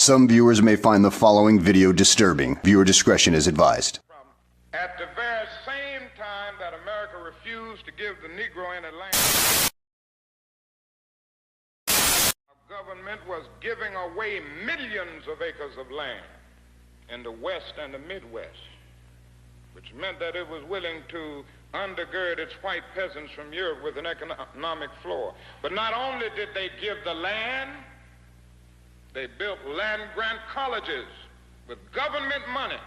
Some viewers may find the following video disturbing. Viewer discretion is advised. At the very same time that America refused to give the Negro any land, our government was giving away millions of acres of land in the West and the Midwest, which meant that it was willing to undergird its white peasants from Europe with an economic floor. But not only did they give the land, they built land-grant colleges with government money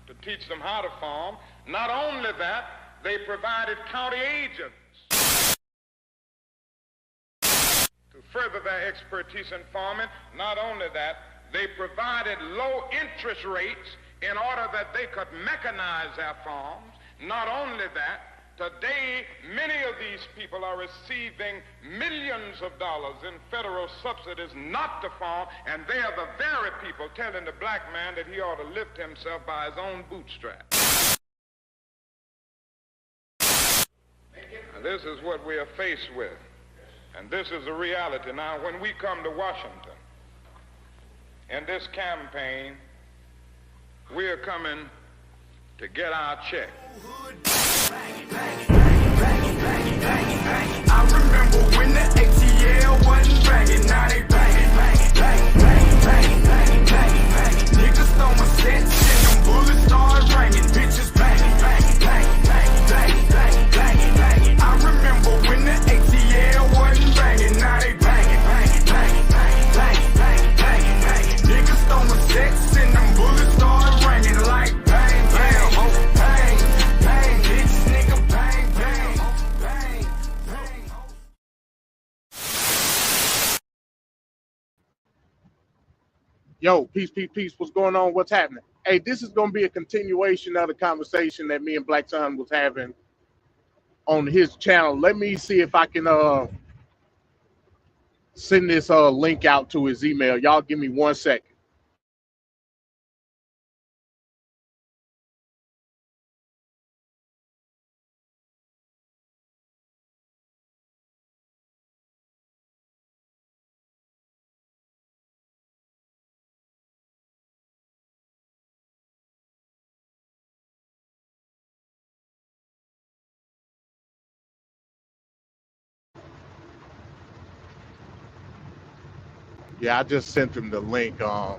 to teach them how to farm. Not only that, they provided county agents to further their expertise in farming. Not only that, they provided low interest rates in order that they could mechanize their farms. Not only that, today many of these people are receiving millions of dollars in federal subsidies not to farm, and they are the very people telling the black man that he ought to lift himself by his own bootstraps. Now, this is what we are faced with, and this is the reality. Now, when we come to Washington in this campaign, we are coming to get our check. I remember when the ATL wasn't banging, now they banging, banging, banging, banging, banging, banging, banging. Niggas throwing sets and them bullets start ringing, bitches banging, banging, banging, banging, banging, banging, banging, banging. I remember when the ATL wasn't banging, now they banging, banging, banging, banging, banging, banging, banging, banging. Niggas throwing sets and them bullets start ringing like bang, bang, oh, bang, bang, bitch, nigga, bang, bang, bang, bang. Yo, peace, peace, peace. What's going on? What's happening? Hey, this is going to be a continuation of the conversation that me and Blackson was having on his channel. Let me see if I can send this link out to his email. Y'all give me 1 second. Yeah, I just sent him the link. I'm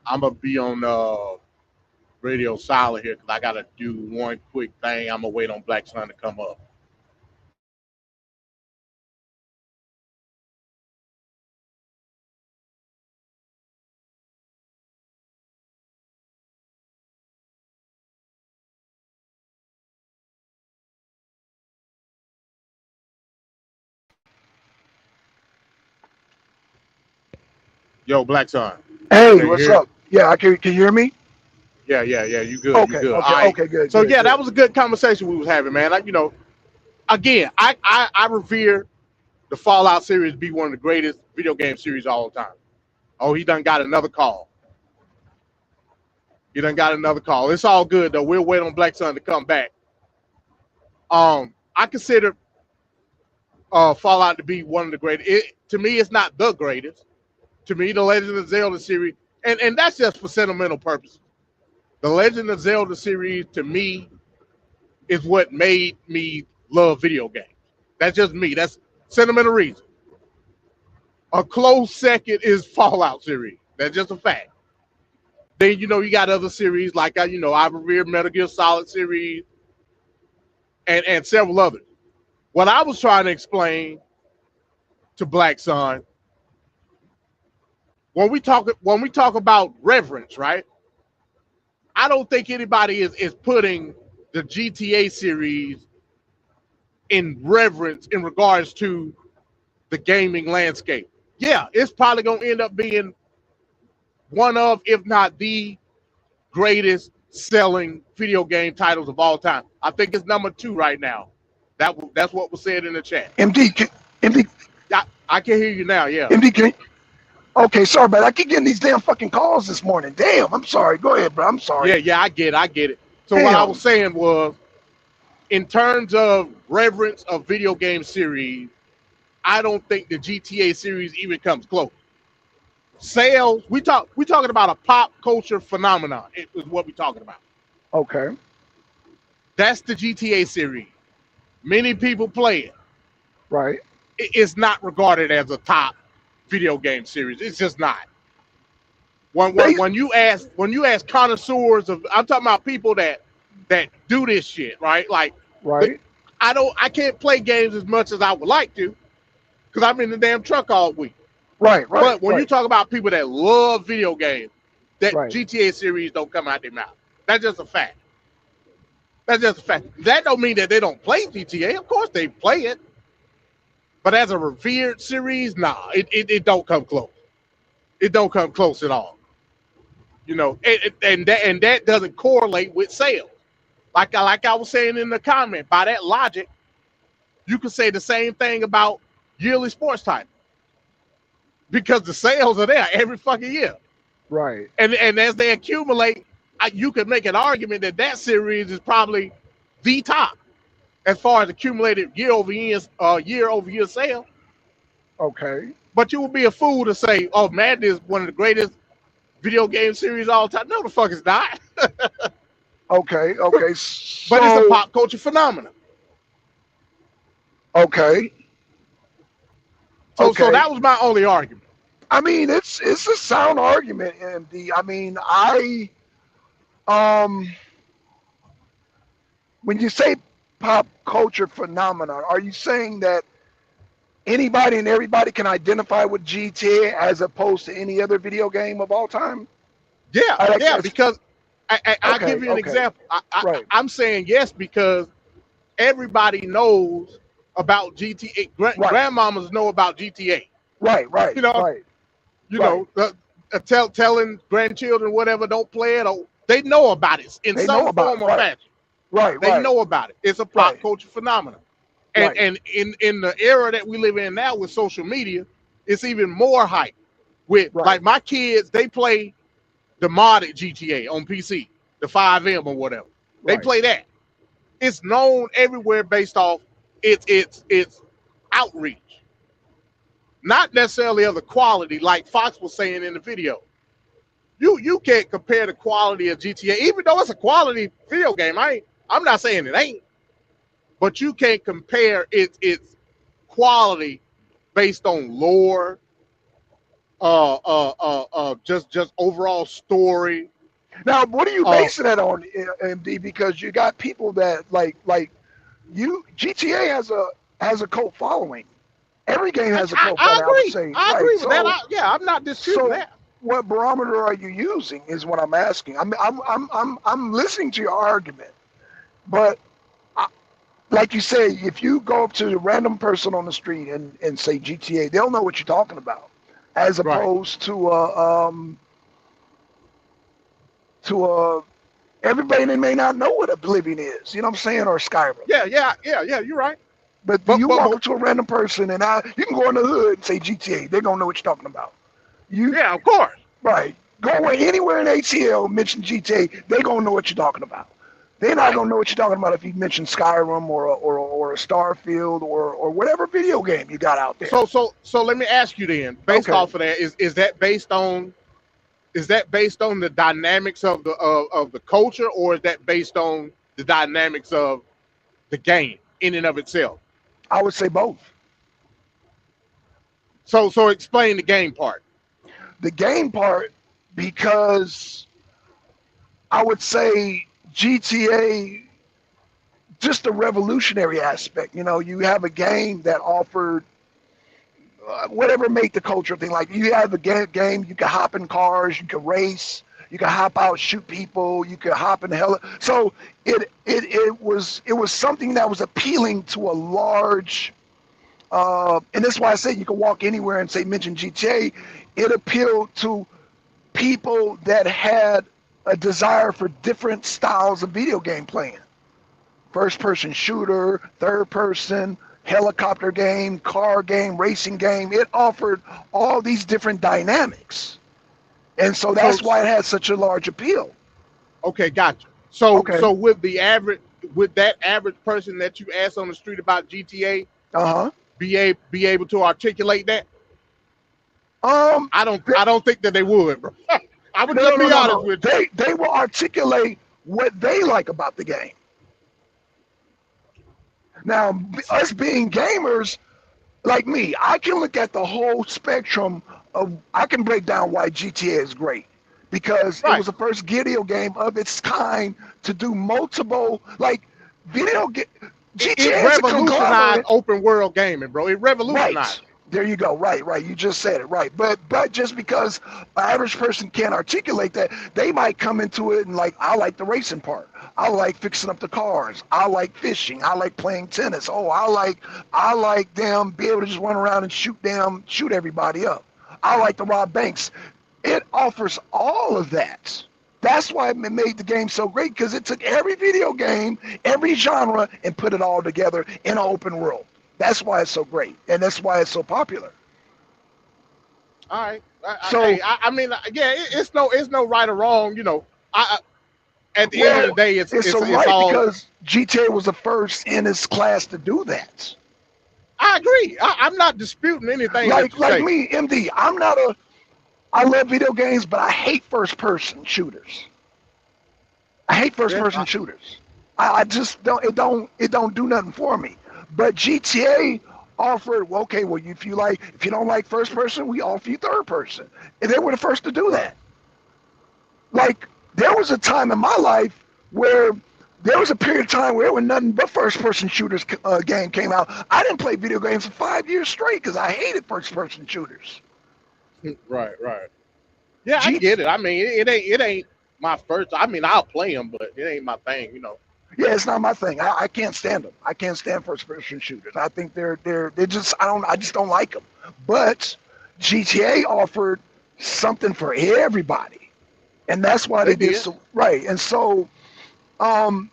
gonna be on radio silent here because I gotta do one quick thing. I'm gonna wait on Blackson to come up. Yo, Blackson. Hey, what's up? Yeah, I can you hear me? Yeah. You good? Okay, You good? okay, good. So good, yeah, good. that was a good conversation we was having, man. Like, again, I revere the Fallout series to be one of the greatest video game series of all time. Oh, he done got another call. It's all good though. We'll wait on Blackson to come back. I consider Fallout to be one of the greatest. To me, it's not the greatest. To me, the Legend of Zelda series, and that's just for sentimental purposes. The Legend of Zelda series, to me, is what made me love video games. That's just me. That's sentimental reason. A close second is Fallout series. That's just a fact. Then, you got other series like, I revere Metal Gear Solid series and several others. What I was trying to explain to Blackson, when we talk about reverence, right? I don't think anybody is putting the GTA series in reverence in regards to the gaming landscape. Yeah, it's probably going to end up being one of, if not the greatest selling video game titles of all time. I think it's number 2 right now. That's what was said in the chat. MD, I can hear you now, yeah. MD, okay, sorry, but I keep getting these damn fucking calls this morning. Damn, I'm sorry. Go ahead, bro. I'm sorry. Yeah, I get it. So Damn. What I was saying was, in terms of reverence of video game series, I don't think the GTA series even comes close. Sales. We talking about a pop culture phenomenon. Is what we're talking about. Okay. That's the GTA series. Many people play it. Right. It's not regarded as a top video game series. It's just not. When you ask connoisseurs of, I'm talking about people that do this shit, right? Like, Right. I can't play games as much as I would like to because I'm in the damn truck all week. Right. Right. But when you right. talk about people that love video games, that Right. GTA series don't come out their mouth. That's just a fact. That's just a fact. That don't mean that they don't play GTA. Of course they play it. But as a revered series, nah, it don't come close. It don't come close at all. You know, and that doesn't correlate with sales. Like I was saying in the comment, by that logic, you could say the same thing about yearly sports titles because the sales are there every fucking year. Right. And as they accumulate, you could make an argument that series is probably the top as far as accumulated year over year sale. Okay. But you would be a fool to say, "Oh, Madden is one of the greatest video game series of all time." No, the fuck it's not. Okay. Okay. So, But it's a pop culture phenomenon. Okay. So Okay. that was my only argument. I mean, it's a sound argument, MD. I mean, when you say pop culture phenomenon, are you saying that anybody and everybody can identify with GTA as opposed to any other video game of all time? Yeah, because I'll Okay, give you an okay. example. Right. I'm saying yes because everybody knows about GTA. Right. Grandmamas know about GTA. Right. Right. You know, Right. you Right. know, telling grandchildren whatever don't play it. Or, they know about it in They know some about form it, or right. fashion. Right. They Right. know about it. It's a pop Right. culture phenomenon. And Right. and in the era that we live in now with social media, it's even more hype. With Right. like my kids, they play the modded GTA on PC, the 5M or whatever. They Right. play that. It's known everywhere based off its outreach. Not necessarily of the quality, like Fox was saying in the video. You can't compare the quality of GTA, even though it's a quality video game. I'm not saying it ain't, but you can't compare its quality based on lore, just overall story. Now, what are you Uh, basing that on, MD? Because you got people that like you. GTA has a cult following. Every game has a cult I following, I would agree. say. I Right. agree with So, that. I'm not disputing so that. what barometer are you using is what I'm asking. I'm listening to your argument, but like you say, if you go up to a random person on the street and say GTA, they'll know what you're talking about, as Right. opposed to everybody that may not know what Oblivion is. You know what I'm saying, or Skyrim. Yeah. You're right. But you walk up to a random person and you can go in the hood and say GTA, they're gonna know what you're talking about. Yeah, of course. Right. Go anywhere in ATL, mention GTA, they're gonna know what you're talking about. They're not gonna know what you're talking about if you mention Skyrim or a Starfield or whatever video game you got out there. So let me ask you then, based Okay. off of that, is that based on the dynamics of the culture, or is that based on the dynamics of the game in and of itself? I would say both. So explain the game part. The game part, because I would say GTA, just the revolutionary aspect. You know, you have a game that offered whatever made the culture thing. Like you have a game, you can hop in cars, you can race, you can hop out, shoot people, you can hop in hell. So it was something that was appealing to a large. And that's why I say you can walk anywhere and say mention GTA. It appealed to people that had a desire for different styles of video game playing. First person shooter, third person, helicopter game, car game, racing game. It offered all these different dynamics. And so that's why it had such a large appeal. Okay, gotcha. So Okay. so with that average person that you ask on the street about GTA, Uh-huh. be able to articulate that? I don't think that they would, bro. I would just be honest with you. They will articulate what they like about the game. Now, us being gamers, like me, I can look at the whole spectrum of, I can break down why GTA is great. Because it was the first video game of its kind to do multiple, like, GTA It revolutionized open world gaming, bro. It revolutionized. Right. There you go. Right. You just said it. Right. But just because an average person can't articulate that, they might come into it and like, I like the racing part. I like fixing up the cars. I like fishing. I like playing tennis. Oh, I like them be able to just run around and shoot everybody up. I like to rob banks. It offers all of that. That's why it made the game so great, because it took every video game, every genre, and put it all together in an open world. That's why it's so great, and that's why it's so popular. All right. I mean, yeah, it's no right or wrong. You know, at the end of the day, it's all because GTA was the first in its class to do that. I agree. I'm not disputing anything. Like me, MD. I love video games, but I hate first-person shooters. Shooters. I just don't. It don't do nothing for me. But GTA offered, if you don't like first person, we offer you third person, and they were the first to do that. Like, there was a time in my life where there was a period of time where there was nothing but first person shooters game came out. I didn't play video games for 5 years straight because I hated first person shooters. Right. Yeah, I get it. I mean, it ain't my first. I mean, I'll play them, but it ain't my thing, you know. Yeah, it's not my thing. I can't stand them. I can't stand first-person shooters. I think they're just I just don't like them. But GTA offered something for everybody, and that's why they did so right. And so, I'm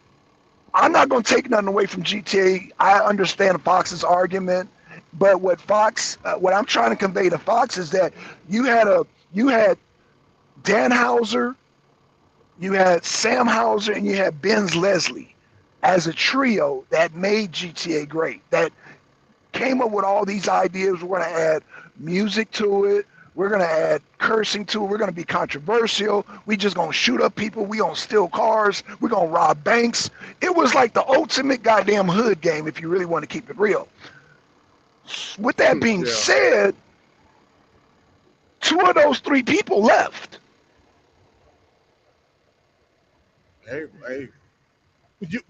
not going to take nothing away from GTA. I understand Fox's argument, but what I'm trying to convey to Fox is that you had Dan Houser, you had Sam Houser, and you had Benz Leslie as a trio that made GTA great, that came up with all these ideas. We're going to add music to it. We're going to add cursing to it. We're going to be controversial. We just going to shoot up people. We going to steal cars. We're going to rob banks. It was like the ultimate goddamn hood game if you really want to keep it real. With that being said, 2 of those 3 people left. Hey.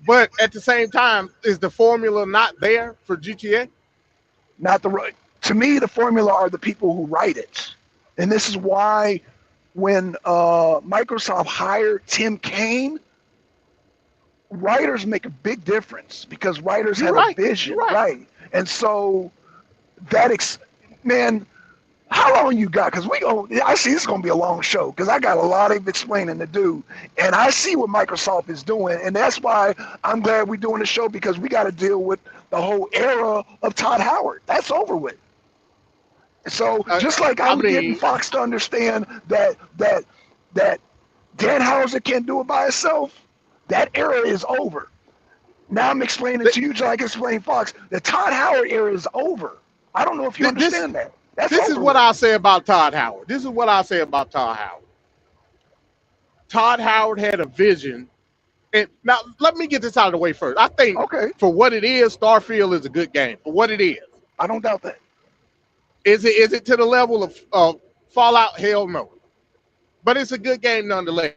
But at the same time, is the formula not there for GTA? To me, the formula are the people who write it. And this is why when Microsoft hired Tim Kaine, writers make a big difference because writers have a vision, right? And so man, how long you got? Because I see this is going to be a long show because I got a lot of explaining to do. And I see what Microsoft is doing. And that's why I'm glad we're doing the show, because we got to deal with the whole era of Todd Howard. That's over with. So just like I'm getting Fox to understand that Dan Houser can't do it by himself, that era is over. Now I'm explaining to you, just like I explained Fox, the Todd Howard era is over. I don't know if you understand that. This is what I'll say about Todd Howard. Todd Howard had a vision. And now let me get this out of the way first. I think for what it is, Starfield is a good game. For what it is. I don't doubt that. Is it to the level of Fallout? Hell no. But it's a good game nonetheless.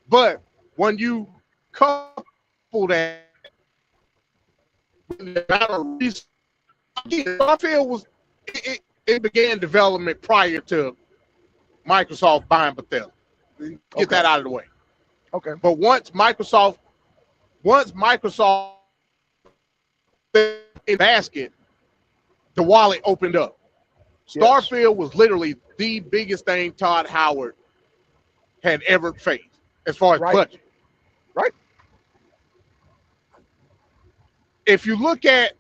But when you couple that with the amount of research, Starfield was it began development prior to Microsoft buying Bethesda. Get that out of the way. Okay. But once Microsoft in basket, the wallet opened up. Starfield was literally the biggest thing Todd Howard had ever faced as far as budget. Right. If you look at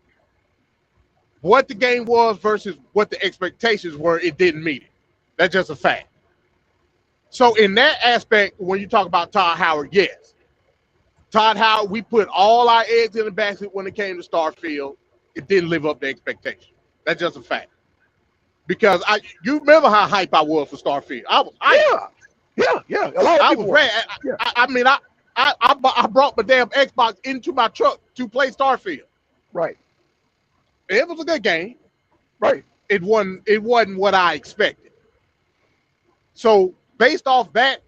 what the game was versus what the expectations were, it didn't meet it. That's just a fact. So in that aspect, when you talk about Todd Howard, yes. Todd Howard, we put all our eggs in the basket when it came to Starfield. It didn't live up to expectation. That's just a fact. because you remember how hype I was for Starfield. I was hype. Yeah. A lot of I people was were. ready. I mean, I brought my damn Xbox into my truck to play Starfield. Right. It was a good game. Right. It wasn't what I expected. So based off that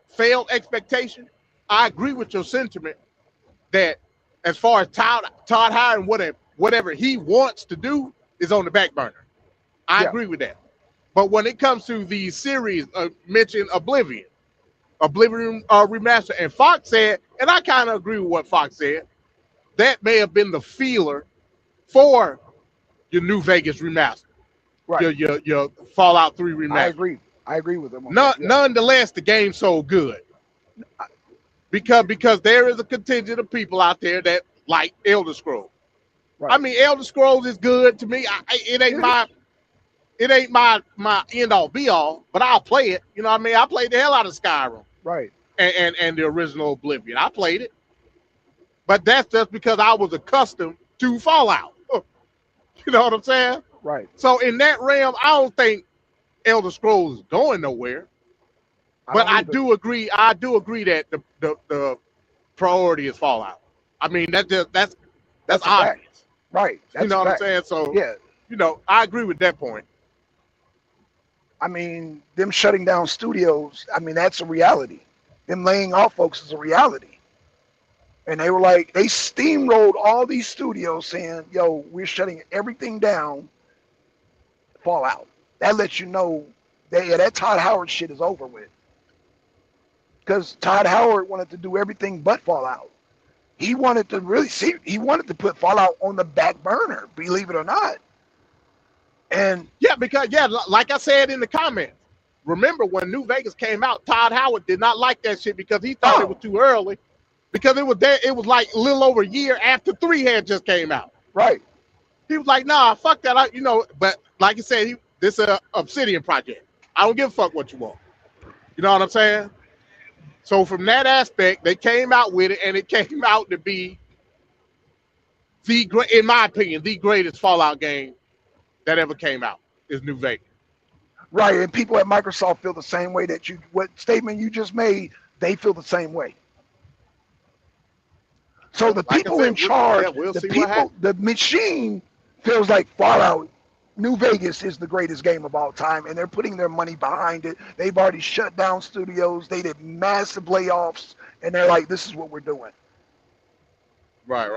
failed expectation, I agree with your sentiment that as far as Todd Howard and whatever he wants to do is on the back burner. I agree with that. But when it comes to the series, mentioned Oblivion remaster, and Fox said, and I kind of agree with what Fox said, that may have been the feeler for your New Vegas remaster, Right. your Fallout 3 remaster. I agree with them. Nonetheless, the game's so good because there is a contingent of people out there that like Elder Scrolls. Right. I mean, Elder Scrolls is good to me. It ain't my end all be all, but I'll play it. You know what I mean? I played the hell out of Skyrim. Right. And the original Oblivion. I played it. But that's just because I was accustomed to Fallout. You know what I'm saying? Right. So in that realm, I don't think Elder Scrolls is going nowhere. But I do agree that the priority is Fallout. I mean, that's obvious. Right. You know what I'm saying? So yeah. I agree with that point. I mean, them shutting down studios, I mean, that's a reality. Them laying off folks is a reality. And they were like, they steamrolled all these studios saying, yo, we're shutting everything down. Fallout. That lets you know that Todd Howard shit is over with. Because Todd Howard wanted to do everything but Fallout. He wanted to put Fallout on the back burner, believe it or not. And because like I said in the comments, remember when New Vegas came out, Todd Howard did not like that shit because he thought it was too early. Because it was like a little over a year after 3 had just came out. Right. He was like, nah, fuck that. But like I said, this is an Obsidian project. I don't give a fuck what you want. You know what I'm saying? So from that aspect, they came out with it, and it came out to be in my opinion, the greatest Fallout game that ever came out is New Vegas. Right, and people at Microsoft feel the same way what statement you just made, they feel the same way. So the people in charge, the machine feels like Fallout New Vegas is the greatest game of all time, and they're putting their money behind it. They've already shut down studios. They did massive layoffs, and they're like, this is what we're doing. Right.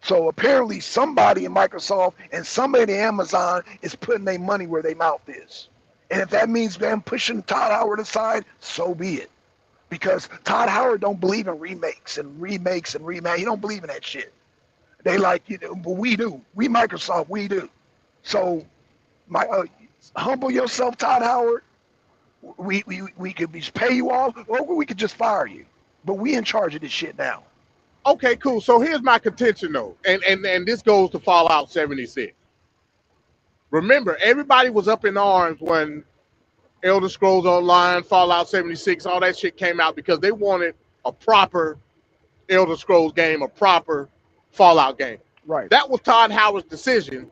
So apparently somebody in Microsoft and somebody in Amazon is putting their money where their mouth is. And if that means them pushing Todd Howard aside, so be it. Because Todd Howard don't believe in remakes. He don't believe in that shit. They like, but we do. We Microsoft, we do. So, humble yourself, Todd Howard. We could just pay you off, or we could just fire you. But we in charge of this shit now. Okay, cool. So here's my contention, though, and this goes to Fallout 76. Remember, everybody was up in arms when Elder Scrolls Online, Fallout 76, all that shit came out because they wanted a proper Elder Scrolls game, a proper Fallout game. Right. That was Todd Howard's decision.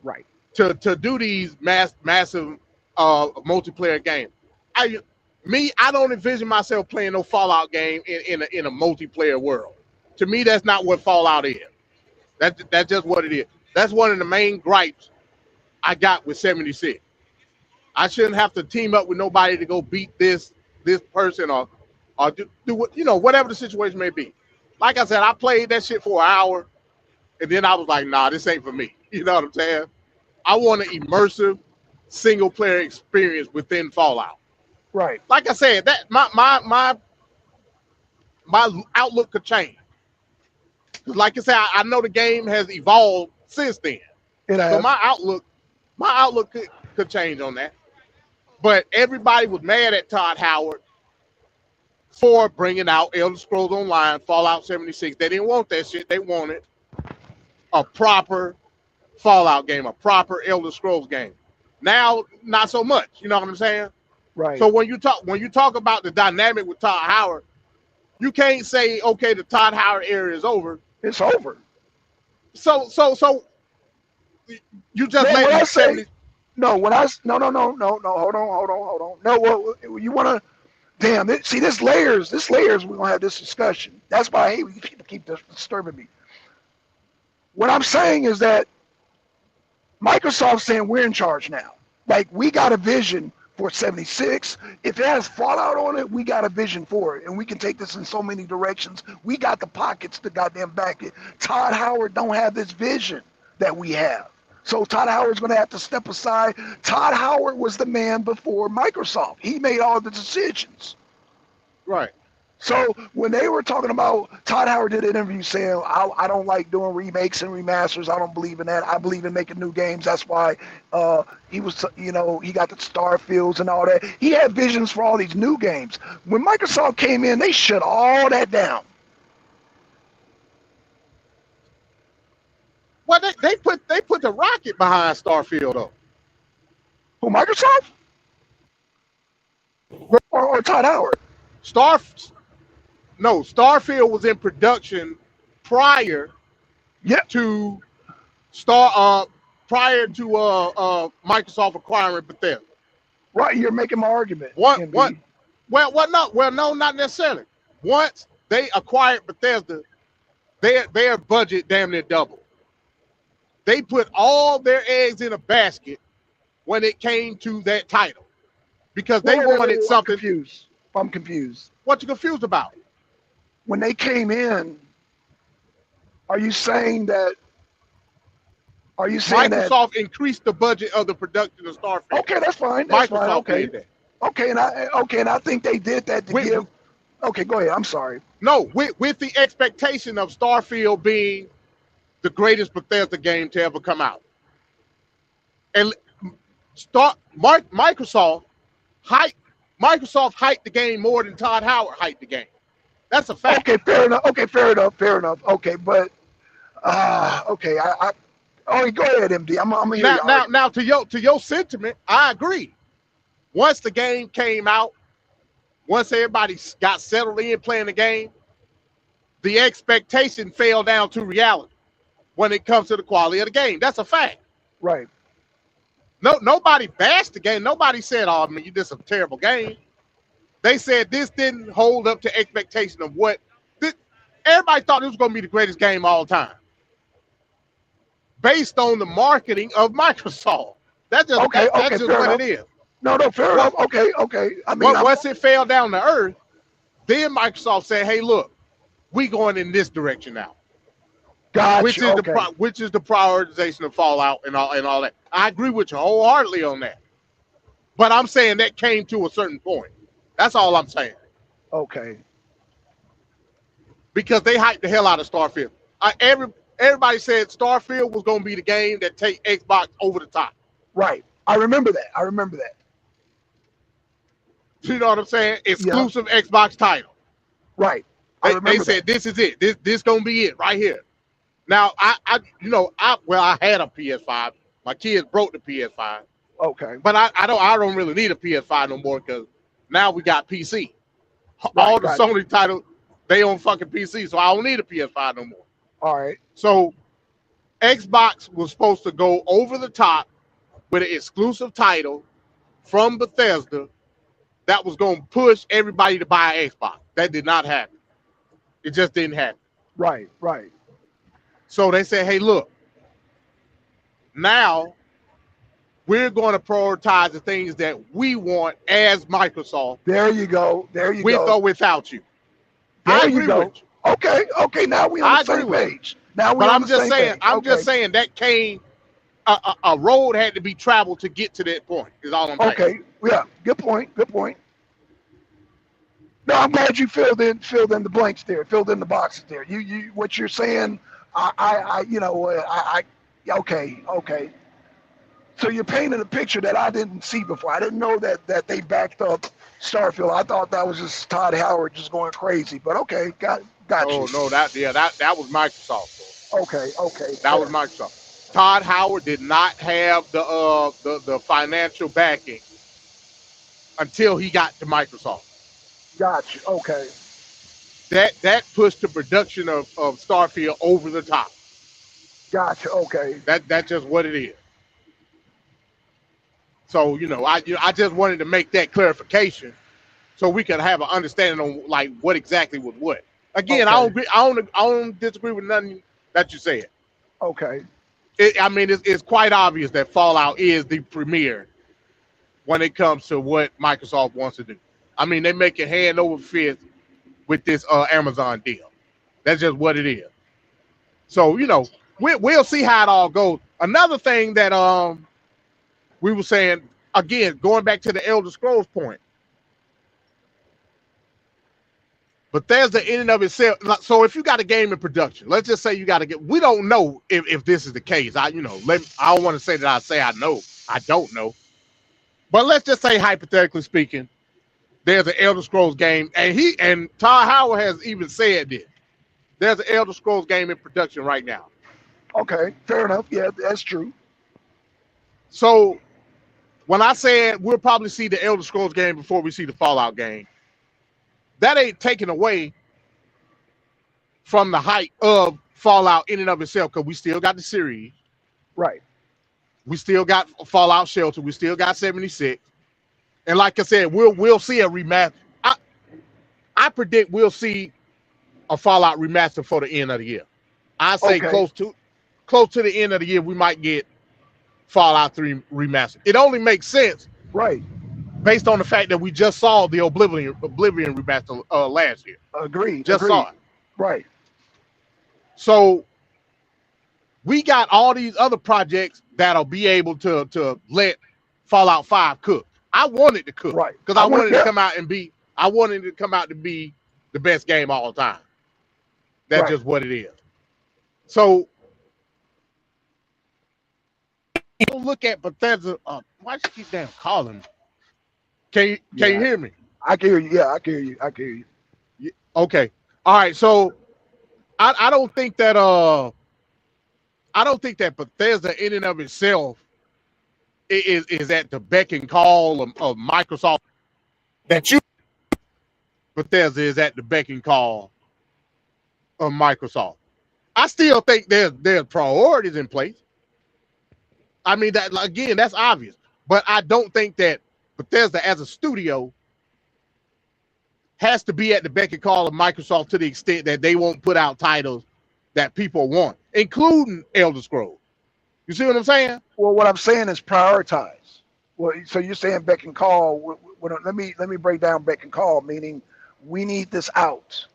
Right. To do these massive multiplayer games. I don't envision myself playing no Fallout game in a multiplayer world. To me, that's not what Fallout is. That's just what it is. That's one of the main gripes I got with 76. I shouldn't have to team up with nobody to go beat this person or do what, whatever the situation may be. Like I said, I played that shit for an hour, and then I was like, nah, this ain't for me. You know what I'm saying? I want an immersive single player experience within Fallout. Right. Like I said, that my outlook could change. Like I said, I know the game has evolved since then. So my outlook could change on that. But everybody was mad at Todd Howard for bringing out Elder Scrolls Online, Fallout 76. They didn't want that shit. They wanted a proper Fallout game, a proper Elder Scrolls game. Now, not so much. You know what I'm saying? Right. So when you talk about the dynamic with Todd Howard, you can't say, okay, the Todd Howard era is over. It's over. So you just let No, when I no no no no no hold on. No, well, you want to damn it. See, this layers. This layers. We're gonna have this discussion. That's why I hate when people keep disturbing me. What I'm saying is that Microsoft's saying we're in charge now. Like we got a vision for 76. If it has Fallout on it, we got a vision for it, and we can take this in so many directions. We got the pockets to goddamn back it. Todd Howard don't have this vision that we have. So Todd Howard's going to have to step aside. Todd Howard was the man before Microsoft. He made all the decisions. Right. So when they were talking about, Todd Howard did an interview saying, I don't like doing remakes and remasters. I don't believe in that. I believe in making new games. That's why he was, he got the Starfields and all that. He had visions for all these new games. When Microsoft came in, they shut all that down. Well, they put the rocket behind Starfield though. Who, Microsoft? Or Todd Howard? Starfield was in production prior to Microsoft acquiring Bethesda. Right, you're making my argument. Well, no, not necessarily. Once they acquired Bethesda, their budget damn near doubled. They put all their eggs in a basket when it came to that title because they wanted something. I'm confused. What you confused about? When they came in, are you saying that Microsoft increased the budget of the production of Starfield? Okay, that's fine. Microsoft did that. Okay, and I think they did that to give. Okay, go ahead. I'm sorry. No, with the expectation of Starfield being the greatest Bethesda game to ever come out, and Microsoft hyped the game more than Todd Howard hyped the game. That's a fact. Okay, fair enough. Okay, but okay, go ahead, MD. I'm here. Now to your sentiment, I agree. Once the game came out, once everybody got settled in playing the game, the expectation fell down to reality when it comes to the quality of the game. That's a fact. Right. Nobody bashed the game. Nobody said, "Oh, man, this is a terrible game." They said this didn't hold up to expectation of what everybody thought it was going to be the greatest game of all time, based on the marketing of Microsoft. That's just what it is. No, fair enough. Okay. I mean, once it fell down to earth, then Microsoft said, "Hey, look, we going in this direction now." Gotcha. Which is the prioritization of Fallout and all that. I agree with you wholeheartedly on that. But I'm saying that came to a certain point. That's all I'm saying. Okay. Because they hyped the hell out of Starfield. Everybody said Starfield was going to be the game that take Xbox over the top. Right. I remember that. You know what I'm saying? Exclusive Xbox title. Right. They said this is it. This going to be it right here. Now I had a PS5. My kids broke the PS5. Okay. But I don't really need a PS5 no more because now we got PC. All the Sony titles, they on fucking PC, so I don't need a PS5 no more. All right. So Xbox was supposed to go over the top with an exclusive title from Bethesda that was going to push everybody to buy an Xbox. That did not happen. It just didn't happen. Right. So they said, hey, look, now we're going to prioritize the things that we want as Microsoft. There you go. With or without you. There I you agree go. with you. Okay. Now we on the same page. I'm just saying that came. A road had to be traveled to get to that point. Is all I'm saying. Okay. Yeah. Good point. No, I'm glad you filled in the blanks there, filled in the boxes there. You what you're saying. Okay. So you're painting a picture that I didn't see before. I didn't know that they backed up Starfield. I thought that was just Todd Howard just going crazy. But okay, got you. Oh no, that was Microsoft. Okay. That was Microsoft. Todd Howard did not have the financial backing until he got to Microsoft. Got you. Okay. That pushed the production of Starfield over the top. Gotcha. Okay. That's just what it is. So I just wanted to make that clarification so we could have an understanding on like what exactly was what. Again, Okay. I don't disagree with nothing that you said. Okay. I mean, it's quite obvious that Fallout is the premier when it comes to what Microsoft wants to do. I mean, they make it hand over fist with this Amazon deal. That's just what it is. So we'll see how it all goes. Another thing that we were saying, again, going back to the Elder Scrolls point, but there's the in and of itself. So if you got a game in production, let's just say you got to get. We don't know if this is the case. I don't want to say that I know. I don't know. But let's just say hypothetically speaking, there's an Elder Scrolls game, and Todd Howard has even said this. There's an Elder Scrolls game in production right now. Okay. Fair enough. Yeah, that's true. So when I said we'll probably see the Elder Scrolls game before we see the Fallout game, that ain't taken away from the hype of Fallout in and of itself, because we still got the series. Right. We still got Fallout Shelter. We still got 76. And like I said, we'll see a remaster. I predict we'll see a Fallout remaster for the end of the year. I say close to the end of the year, we might get Fallout 3 remastered. It only makes sense, right, based on the fact that we just saw the Oblivion remaster last year. Agreed. Saw it. Right. So we got all these other projects that'll be able to let Fallout 5 cook. I want it to cook, right? Because I wanted it to come out and be. I wanted it to come out to be the best game of all time. That's just what it is. So don't look at Bethesda. Why you keep damn calling me? Can you hear me? I can hear you. Yeah, I can hear you. Okay. All right. So I don't think that Bethesda in and of itself is at the beck and call of Microsoft. Bethesda is at the beck and call of Microsoft. I still think there's priorities in place. I mean, that again, that's obvious. But I don't think that Bethesda as a studio has to be at the beck and call of Microsoft to the extent that they won't put out titles that people want, including Elder Scrolls. You see what I'm saying? Well, what I'm saying is prioritize. Well, so you're saying beck and call. Let me break down beck and call, meaning we need this out.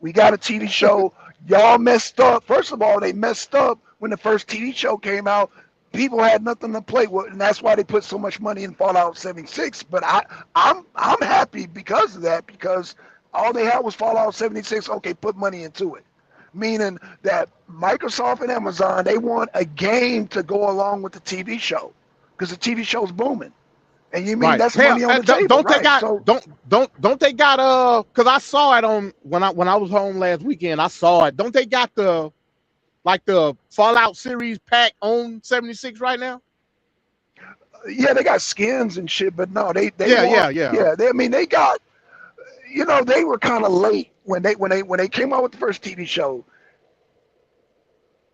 We got a TV show. Y'all messed up. First of all, they messed up when the first TV show came out. People had nothing to play with, and that's why they put so much money in Fallout 76. But I'm happy because of that, because all they had was Fallout 76. Okay, put money into it. Meaning that Microsoft and Amazon, they want a game to go along with the TV show, because the TV show's booming. And you mean that's money on the table, don't right? They got, don't they got because I saw it on when I was home last weekend. I saw it. Don't they got the Fallout series pack on 76 right now? Yeah, they got skins and shit, but no, they yeah. They got, they were kind of late when they came out with the first TV show.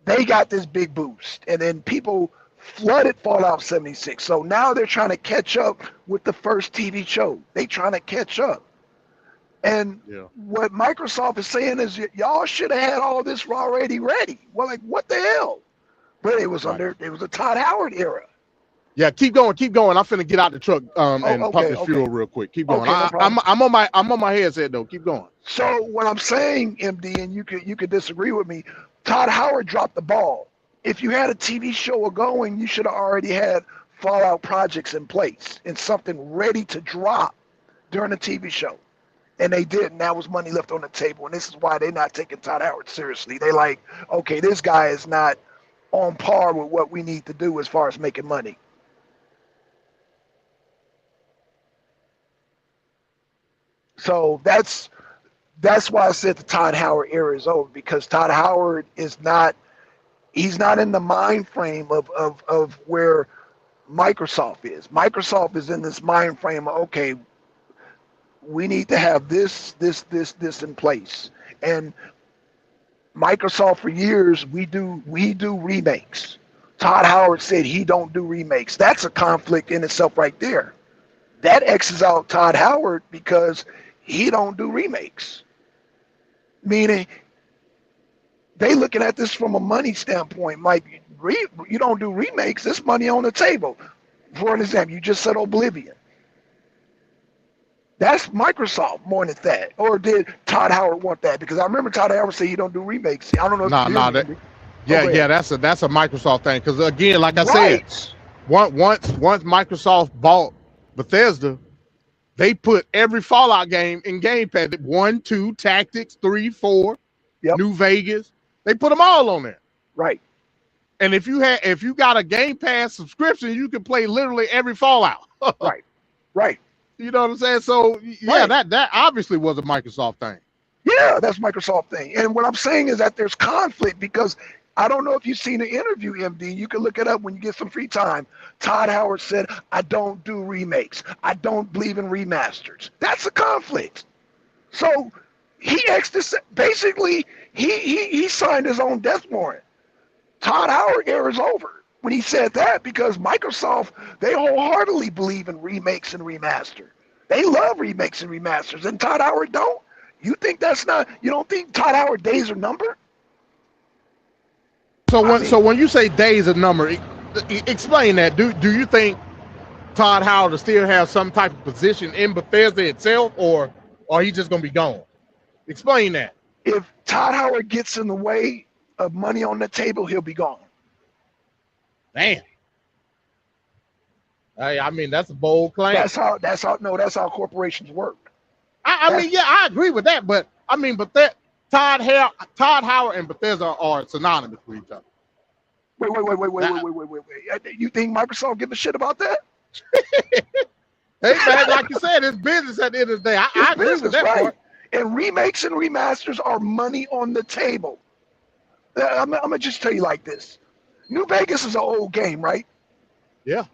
They got this big boost, and then people flooded Fallout 76. So now they're trying to catch up with the first TV show. They trying to catch up. And what Microsoft is saying is y'all should have had all this already ready. Well, like, what the hell? But it was it was a Todd Howard era. Yeah, keep going. I'm finna get out the truck and pump this fuel real quick. Keep going. Okay, I'm on my headset though. Keep going. So what I'm saying, MD, and you could disagree with me, Todd Howard dropped the ball. If you had a TV show going, you should have already had Fallout projects in place and something ready to drop during the TV show. And they didn't. That was money left on the table. And this is why they're not taking Todd Howard seriously. They like, okay, this guy is not on par with what we need to do as far as making money. So that's why I said the Todd Howard era is over, because Todd Howard is not, he's not in the mind frame of where Microsoft is. Microsoft is in this mind frame of, okay, we need to have this in place. And Microsoft for years, we do remakes. Todd Howard said he don't do remakes. That's a conflict in itself right there. That X's out Todd Howard because he don't do remakes. Meaning they looking at this from a money standpoint. Like, you don't do remakes, this money on the table. For an example, you just said Oblivion. That's Microsoft more than that. Or did Todd Howard want that? Because I remember Todd Howard say he don't do remakes. I don't know if you did. Yeah, that's a Microsoft thing. Because again, like I said, once Microsoft bought Bethesda, they put every Fallout game in Game Pass. 1, 2, Tactics, 3, 4, New Vegas. They put them all on there. Right. And if you got a Game Pass subscription, you can play literally every Fallout. Right. You know what I'm saying? So yeah, that obviously was a Microsoft thing. Yeah, that's Microsoft thing. And what I'm saying is that there's conflict because I don't know if you've seen the interview, MD. You can look it up when you get some free time. Todd Howard said, I don't do remakes. I don't believe in remasters. That's a conflict. So he basically he signed his own death warrant. Todd Howard era is over when he said that because Microsoft, they wholeheartedly believe in remakes and remaster. They love remakes and remasters, and Todd Howard don't. You don't think Todd Howard days are numbered? So when you say days are numbered, explain that. Do you think Todd Howard will still have some type of position in Bethesda itself, or he just gonna be gone? Explain that. If Todd Howard gets in the way of money on the table, he'll be gone. Damn. I mean, that's a bold claim. That's how corporations work. I mean, yeah, I agree with that, but I mean, but that Todd Howard and Bethesda are synonymous with each other. Wait. You think Microsoft give a shit about that? Hey man, like you said, it's business at the end of the day. I agree with that part. And remakes and remasters are money on the table. I'm gonna just tell you like this. New Vegas is an old game, right? Yeah.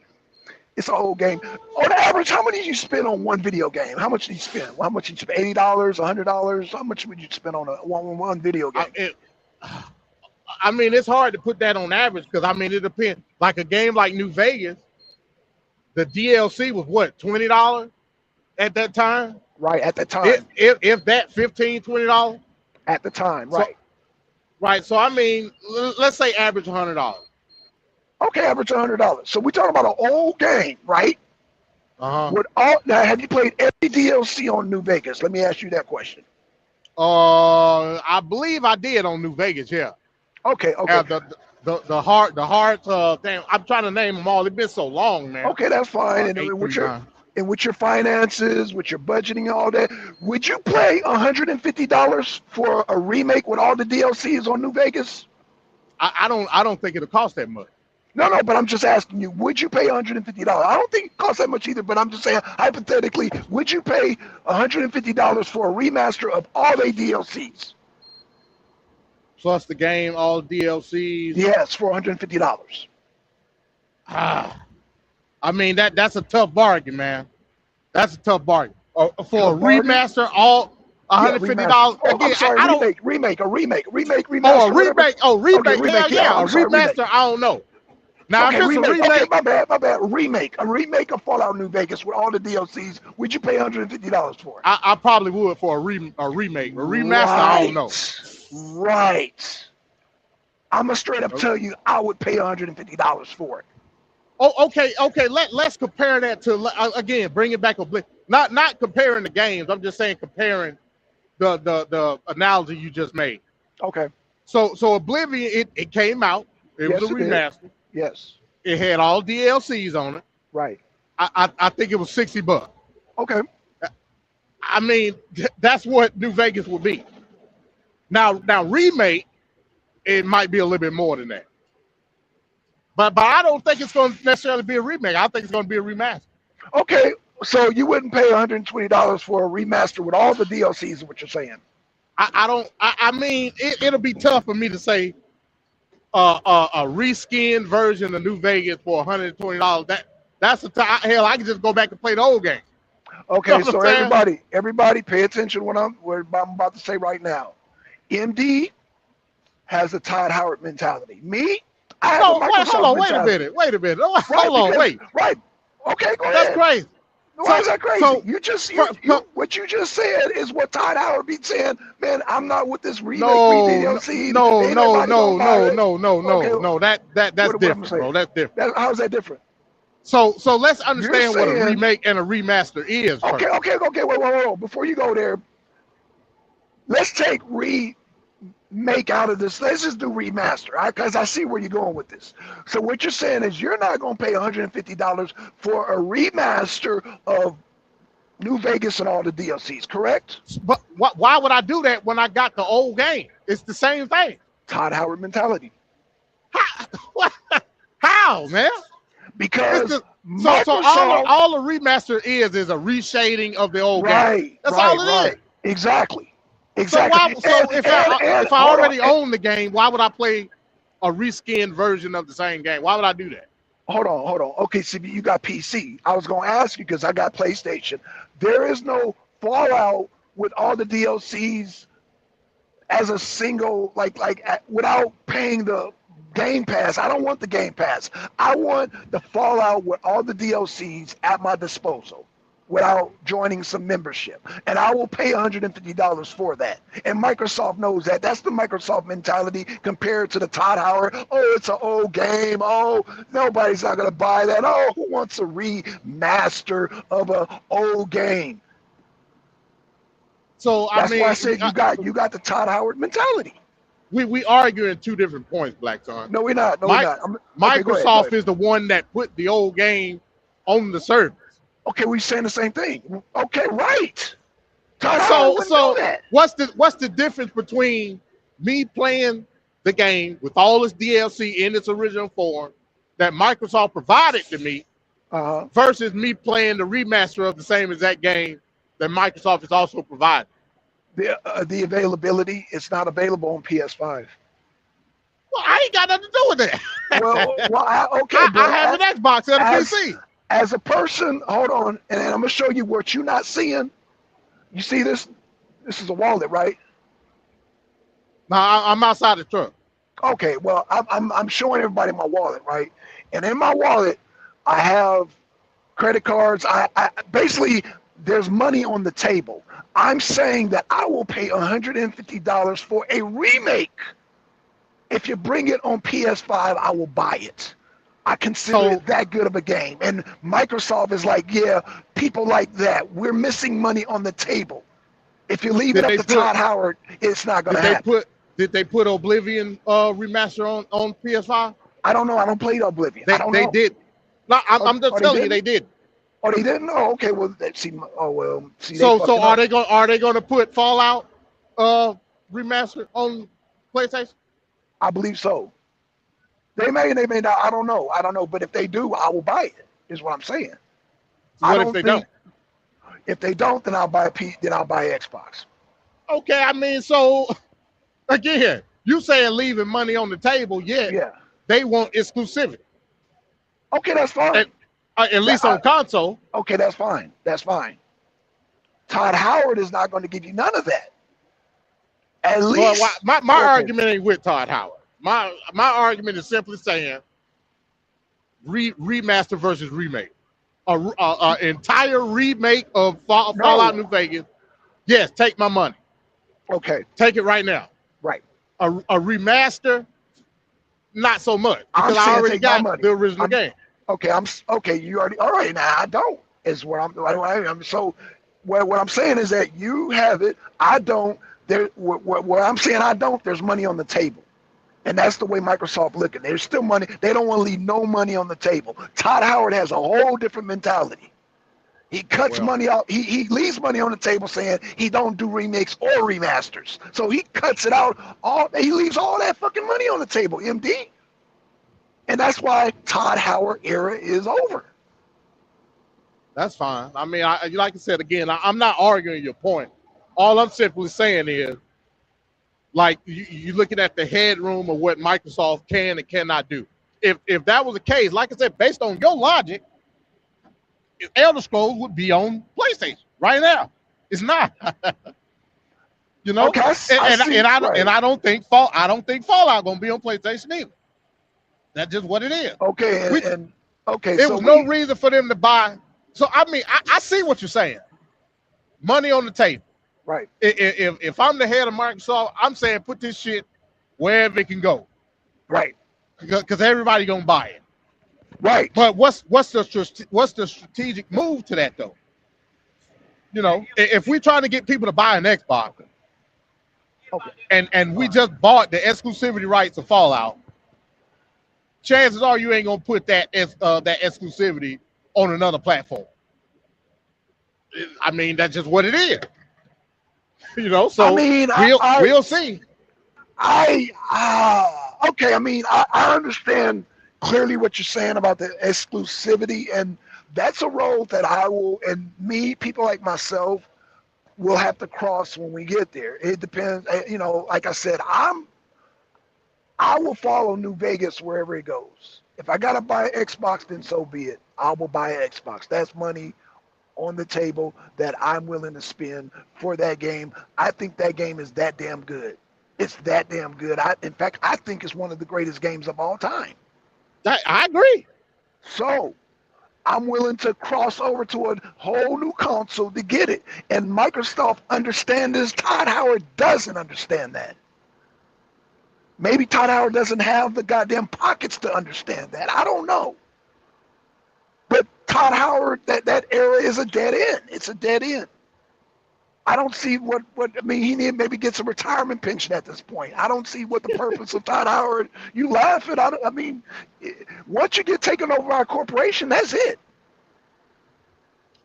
It's an old game. On average, how much do you spend on one video game? How much do you spend? How much did you spend? $80, $100? How much would you spend on one video game? I mean, it's hard to put that on average because I mean it depends. Like a game like New Vegas, the DLC was what, $20 at that time? Right, at the time. If that $15, $20 at the time, right? Right. So I mean, let's say average $100. Okay, average $100. So we're talking about an old game, right? Uh-huh. Now, have you played every DLC on New Vegas? Let me ask you that question. I believe I did on New Vegas. Yeah. Okay. The heart. Damn, I'm trying to name them all. It's been so long, man. Okay, that's fine. And with your finances, with your budgeting, all that, would you pay $150 for a remake with all the DLCs on New Vegas? I don't think it'll cost that much. No, but I'm just asking you, would you pay $150? I don't think it costs that much either, but I'm just saying, hypothetically, would you pay $150 for a remaster of all their DLCs? Plus the game, all DLCs? Yes, for $150. I mean, that's a tough bargain, man. That's a tough bargain. For a remaster, all $150. I'm sorry, remake. A remake. Oh, a remake. Oh, remake. Okay, hell yeah. A remaster, I don't know. Now, if it's a remake. Okay, my bad. A remake of Fallout New Vegas with all the DLCs, would you pay $150 for it? I probably would for a remake. A remaster, I don't know. Right. I'm going to straight up tell you, I would pay $150 for it. Oh, okay. Let's compare that to, again, bring it back a bit. Not comparing the games. I'm just saying comparing the analogy you just made. Okay. So Oblivion, it came out. It was a remaster. Yes. It had all DLCs on it. Right. I think it was $60. Okay. I mean, that's what New Vegas would be. Now remake, it might be a little bit more than that. But I don't think it's going to necessarily be a remake. I think it's going to be a remaster. Okay, so you wouldn't pay $120 for a remaster with all the DLCs, is what you're saying? I mean, it'll be tough for me to say a reskinned version of New Vegas for $120. That's hell, I can just go back and play the old game. Okay, you know so everybody pay attention to what I'm about to say right now. MD has a Todd Howard mentality. Me, I have No, a wait, Microsoft hold on, mentality. wait a minute. Oh, Right, hold on, because wait. right. Okay, go That's ahead. crazy. Why is So, that crazy? so You just for, for, what you just said is what Todd Howard be saying. Man, I'm not with this remake no, re-DLC. no, Ain't no, nobody gonna no, buy no, it. no, no, Okay, no, no. That's what I'm different, saying? bro. That's different. How's that different? So let's You're understand what a saying remake and a remaster is okay, first. okay. Wait. Before you go there, let's take remake out of this. Let's just do remaster, because I see where you're going with this. So what you're saying is you're not gonna pay $150 for a remaster of New Vegas and all the DLCs, correct? But why would I do that when I got the old game? It's the same thing. Todd Howard mentality. How, man? Because So Microsoft, all a remaster is a reshading of the old game. That's all it is. Exactly. So if And I hold on, already own the game, why would I play a reskinned version of the same game? Why would I do that? hold on. Okay, so you got PC. I was gonna ask you because I got PlayStation. There is no Fallout with all the DLCs as a single, without paying the Game Pass. I don't want the Game Pass. I want the Fallout with all the DLCs at my disposal without joining some membership. And I will pay $150 for that. And Microsoft knows that. That's the Microsoft mentality compared to the Todd Howard. Oh, it's an old game. Oh, nobody's not going to buy that. Oh, who wants a remaster of an old game? So That's why I said you got the Todd Howard mentality. We arguing two different points, Blackson. No, we're not. We're not. Microsoft go ahead. is the one that put the old game on the service. Okay, we're saying the same thing. Okay, right. Todd Howard wouldn't do that. what's the difference between me playing the game with all its DLC in its original form that Microsoft provided to me versus me playing the remaster of the same exact game that Microsoft is also providing? The availability, it's not available on PS5. Well, I ain't got nothing to do with that. I have an Xbox and a PC. As a person, hold on, and I'm gonna show you what you're not seeing. You see this? This is a wallet, right? No, I'm outside the truck. Okay, well, I'm showing everybody my wallet, right? And in my wallet, I have credit cards. I basically, there's money on the table. I'm saying that I will pay $150 for a remake. If you bring it on PS5, I will buy it. I consider it that good of a game. And Microsoft is like, yeah, people like that. We're missing money on the table. If you leave it up to Todd Howard, it's not going to happen. Did they put Oblivion remaster on PS5? I don't know. I don't play Oblivion. They did. No, I'm just telling you, they did. Oh, they didn't? Oh, okay. Well, see. So are they going to put Fallout remaster on PlayStation? I believe so. They may not. I don't know. But if they do, I will buy it. Is what I'm saying. What if they don't? If they don't, then I'll buy Xbox. Okay, I mean, so again, you saying leaving money on the table? Yeah. They want exclusivity. Okay, that's fine. At least on console. Okay, that's fine. Todd Howard is not going to give you none of that. At least my argument ain't with Todd Howard. My argument is simply saying remaster versus remake. A entire remake of Fallout New Vegas. Yes, take my money. Okay. Take it right now. Right. A remaster, not so much. Because I already got the original game. Okay, you already all right now. I don't is what I'm so what I'm saying is that you have it, I don't. Where I'm saying I don't, there's money on the table. And that's the way Microsoft looking. There's still money. They don't want to leave no money on the table. Todd Howard has a whole different mentality. He cuts money out. He leaves money on the table saying he don't do remakes or remasters. So he cuts it out. He leaves all that fucking money on the table, MD. And that's why Todd Howard era is over. That's fine. I mean, like I said, again, I'm not arguing your point. All I'm simply saying is, like, you're looking at the headroom of what Microsoft can and cannot do. If that was the case, like I said, based on your logic, Elder Scrolls would be on PlayStation right now. It's not. You know, okay, I don't think Fallout gonna be on PlayStation either. That's just what it is. Okay, okay, There so was no reason for them to buy. So I mean, I see what you're saying. Money on the table. right, If I'm the head of Microsoft, I'm saying put this shit wherever it can go, right, because everybody gonna buy it. right. But what's the strategic move to that though? You know, if we're trying to get people to buy an Xbox, Okay. and we just bought the exclusivity rights of Fallout, chances are you ain't gonna put that exclusivity on another platform. I mean, that's just what it is. You know, so I mean, we'll see. Okay. I mean, I understand clearly what you're saying about the exclusivity, and that's a road that I will, and people like myself, will have to cross when we get there. It depends. You know, like I said, I will follow New Vegas wherever it goes. If I gotta buy an Xbox, then so be it. I will buy an Xbox. That's money on the table that I'm willing to spend for that game. I think that game is that damn good. It's that damn good. In fact, I think it's one of the greatest games of all time. I agree. So I'm willing to cross over to a whole new console to get it. And Microsoft understands this. Todd Howard doesn't understand that. Maybe Todd Howard doesn't have the goddamn pockets to understand that. I don't know. But Todd Howard, that era is a dead end. It's a dead end. I don't see what I mean, he need maybe get some retirement pension at this point. I don't see what the purpose of Todd Howard. You laugh at I mean, once you get taken over by a corporation, that's it.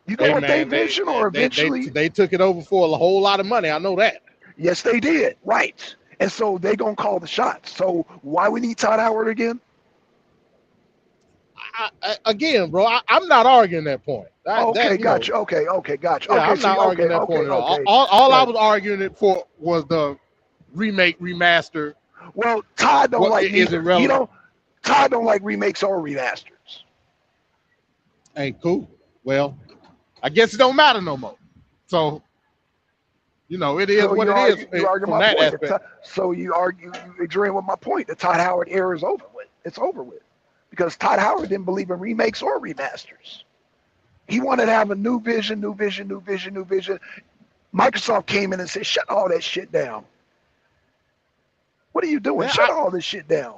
You go with their vision, or eventually they took it over for a whole lot of money. I know that. Yes, they did. Right. And so they gonna call the shots. So why we need Todd Howard again? Again, bro, I'm not arguing that point. Okay, gotcha. Okay, gotcha. Yeah, okay, I'm not arguing that point at all. All I was arguing it for was the remake, remaster. Well, Todd don't like is it relevant? You know, Todd don't like remakes or remasters. Hey, cool. Well, I guess it don't matter no more. So, you know, it is so what it is. You argue my point. So you agreeing with my point. The Todd Howard era is over with. It's over with. Because Todd Howard didn't believe in remakes or remasters. He wanted to have a new vision, new vision, new vision, new vision. Microsoft came in and said, shut all that shit down. What are you doing? Shut all this shit down.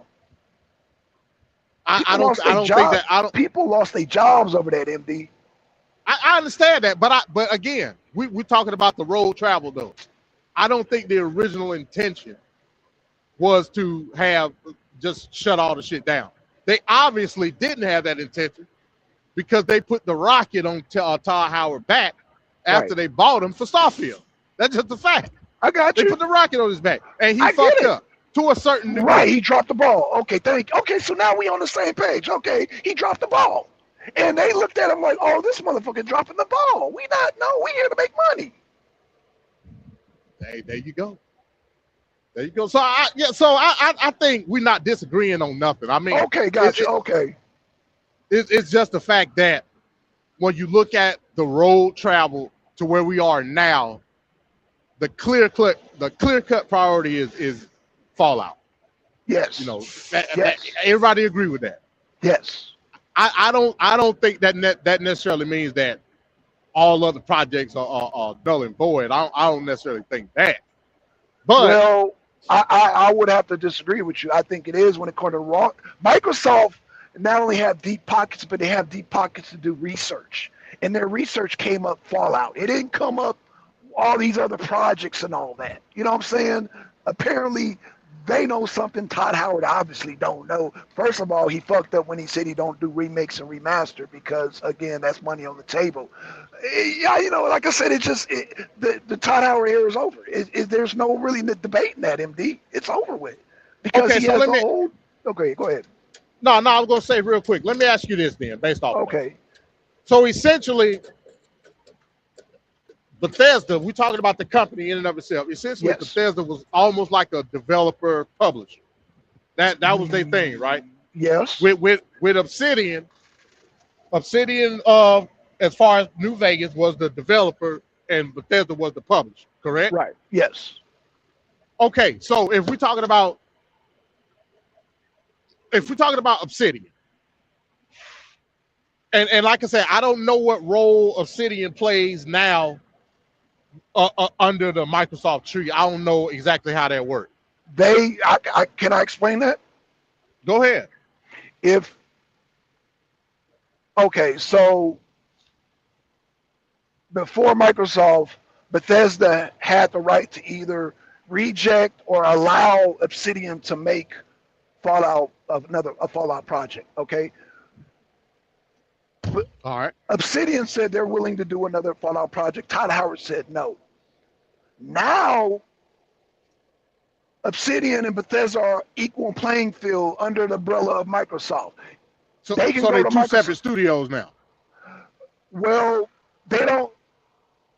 I don't think that people lost their jobs over that, MD. I understand that, but again, we're talking about the road travel though. I don't think the original intention was to have just shut all the shit down. They obviously didn't have that intention because they put the rocket on Todd Howard back after they bought him for Starfield. That's just a fact. I got you. They put the rocket on his back, and he fucked up to a certain degree. Right, he dropped the ball. Okay, thank you. Okay, so now we on the same page. Okay, he dropped the ball. And they looked at him like, oh, this motherfucker dropping the ball. We here to make money. Hey, there you go. There you go. So I think we're not disagreeing on nothing. I mean, okay, gotcha. Okay. It's just the fact that when you look at the road travel to where we are now, the clear cut priority is Fallout. Yes. You know, everybody agree with that. Yes. I don't think that necessarily means that all other projects are null and void. I don't necessarily think that. But well, I would have to disagree with you. I think it is when it comes to Microsoft not only have deep pockets, but they have deep pockets to do research. And their research came up Fallout. It didn't come up all these other projects and all that. You know what I'm saying? Apparently, they know something Todd Howard obviously don't know. First of all, he fucked up when he said he don't do remakes and remaster because, again, that's money on the table. Yeah, you know, like I said, the Todd Howard era is over. There's no really debating that, MD. It's over with. Because he has the old... Okay, go ahead. No, I was going to say real quick. Let me ask you this then, based off okay. Of that. So essentially, Bethesda, we're talking about the company in and of itself. Essentially, yes. Bethesda was almost like a developer publisher. That was their thing, right? Yes. With Obsidian, as far as New Vegas was the developer and Bethesda was the publisher, correct? Right. Yes. Okay, so if we're talking about if we're talking about Obsidian, and like I said, I don't know what role Obsidian plays now under the Microsoft tree. I don't know exactly how that works. Can I explain that? Go ahead. Okay, so before Microsoft, Bethesda had the right to either reject or allow Obsidian to make Fallout a Fallout project. Okay, All right. Obsidian said they're willing to do another Fallout project. Todd Howard said no. Now, Obsidian and Bethesda are equal playing field under the umbrella of Microsoft. So they're two separate studios now. Well, they don't.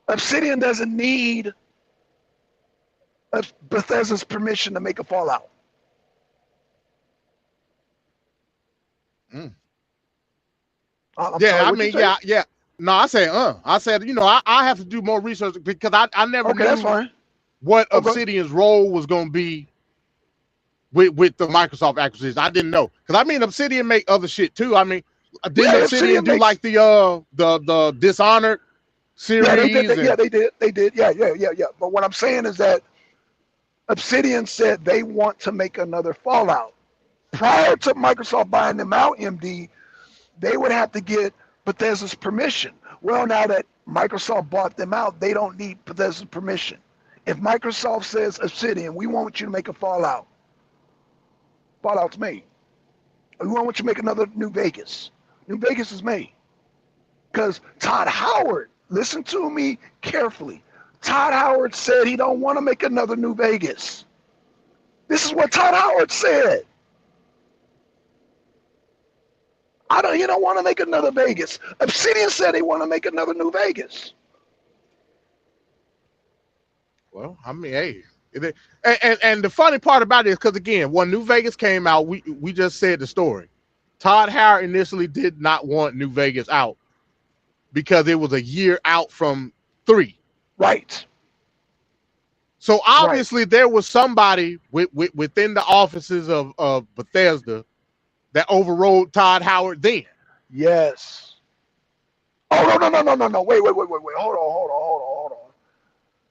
Obsidian doesn't need Bethesda's permission to make a Fallout. Yeah, I mean, yeah. No, I said, I said, I have to do more research because I never knew what Obsidian's role was going to be with the Microsoft acquisition. I didn't know because I mean, Obsidian make other shit too. I mean, didn't Obsidian do like the Dishonored series? Yeah, they did. Yeah. But what I'm saying is that Obsidian said they want to make another Fallout. Prior to Microsoft buying them out, MD, they would have to get Bethesda's permission. Well, now that Microsoft bought them out, they don't need Bethesda's permission. If Microsoft says, Obsidian, we want you to make a Fallout, Fallout's made. We want you to make another New Vegas. New Vegas is made. Because Todd Howard, listen to me carefully. Todd Howard said he don't want to make another New Vegas. This is what Todd Howard said. He don't want to make another Vegas. Obsidian said they want to make another New Vegas. Well, I mean, hey, and the funny part about it is because again, when New Vegas came out, we just said the story. Todd Howard initially did not want New Vegas out because it was a year out from 3. Right. So obviously there was somebody within the offices of Bethesda that overrode Todd Howard then. Yes. Oh, no. Wait. Hold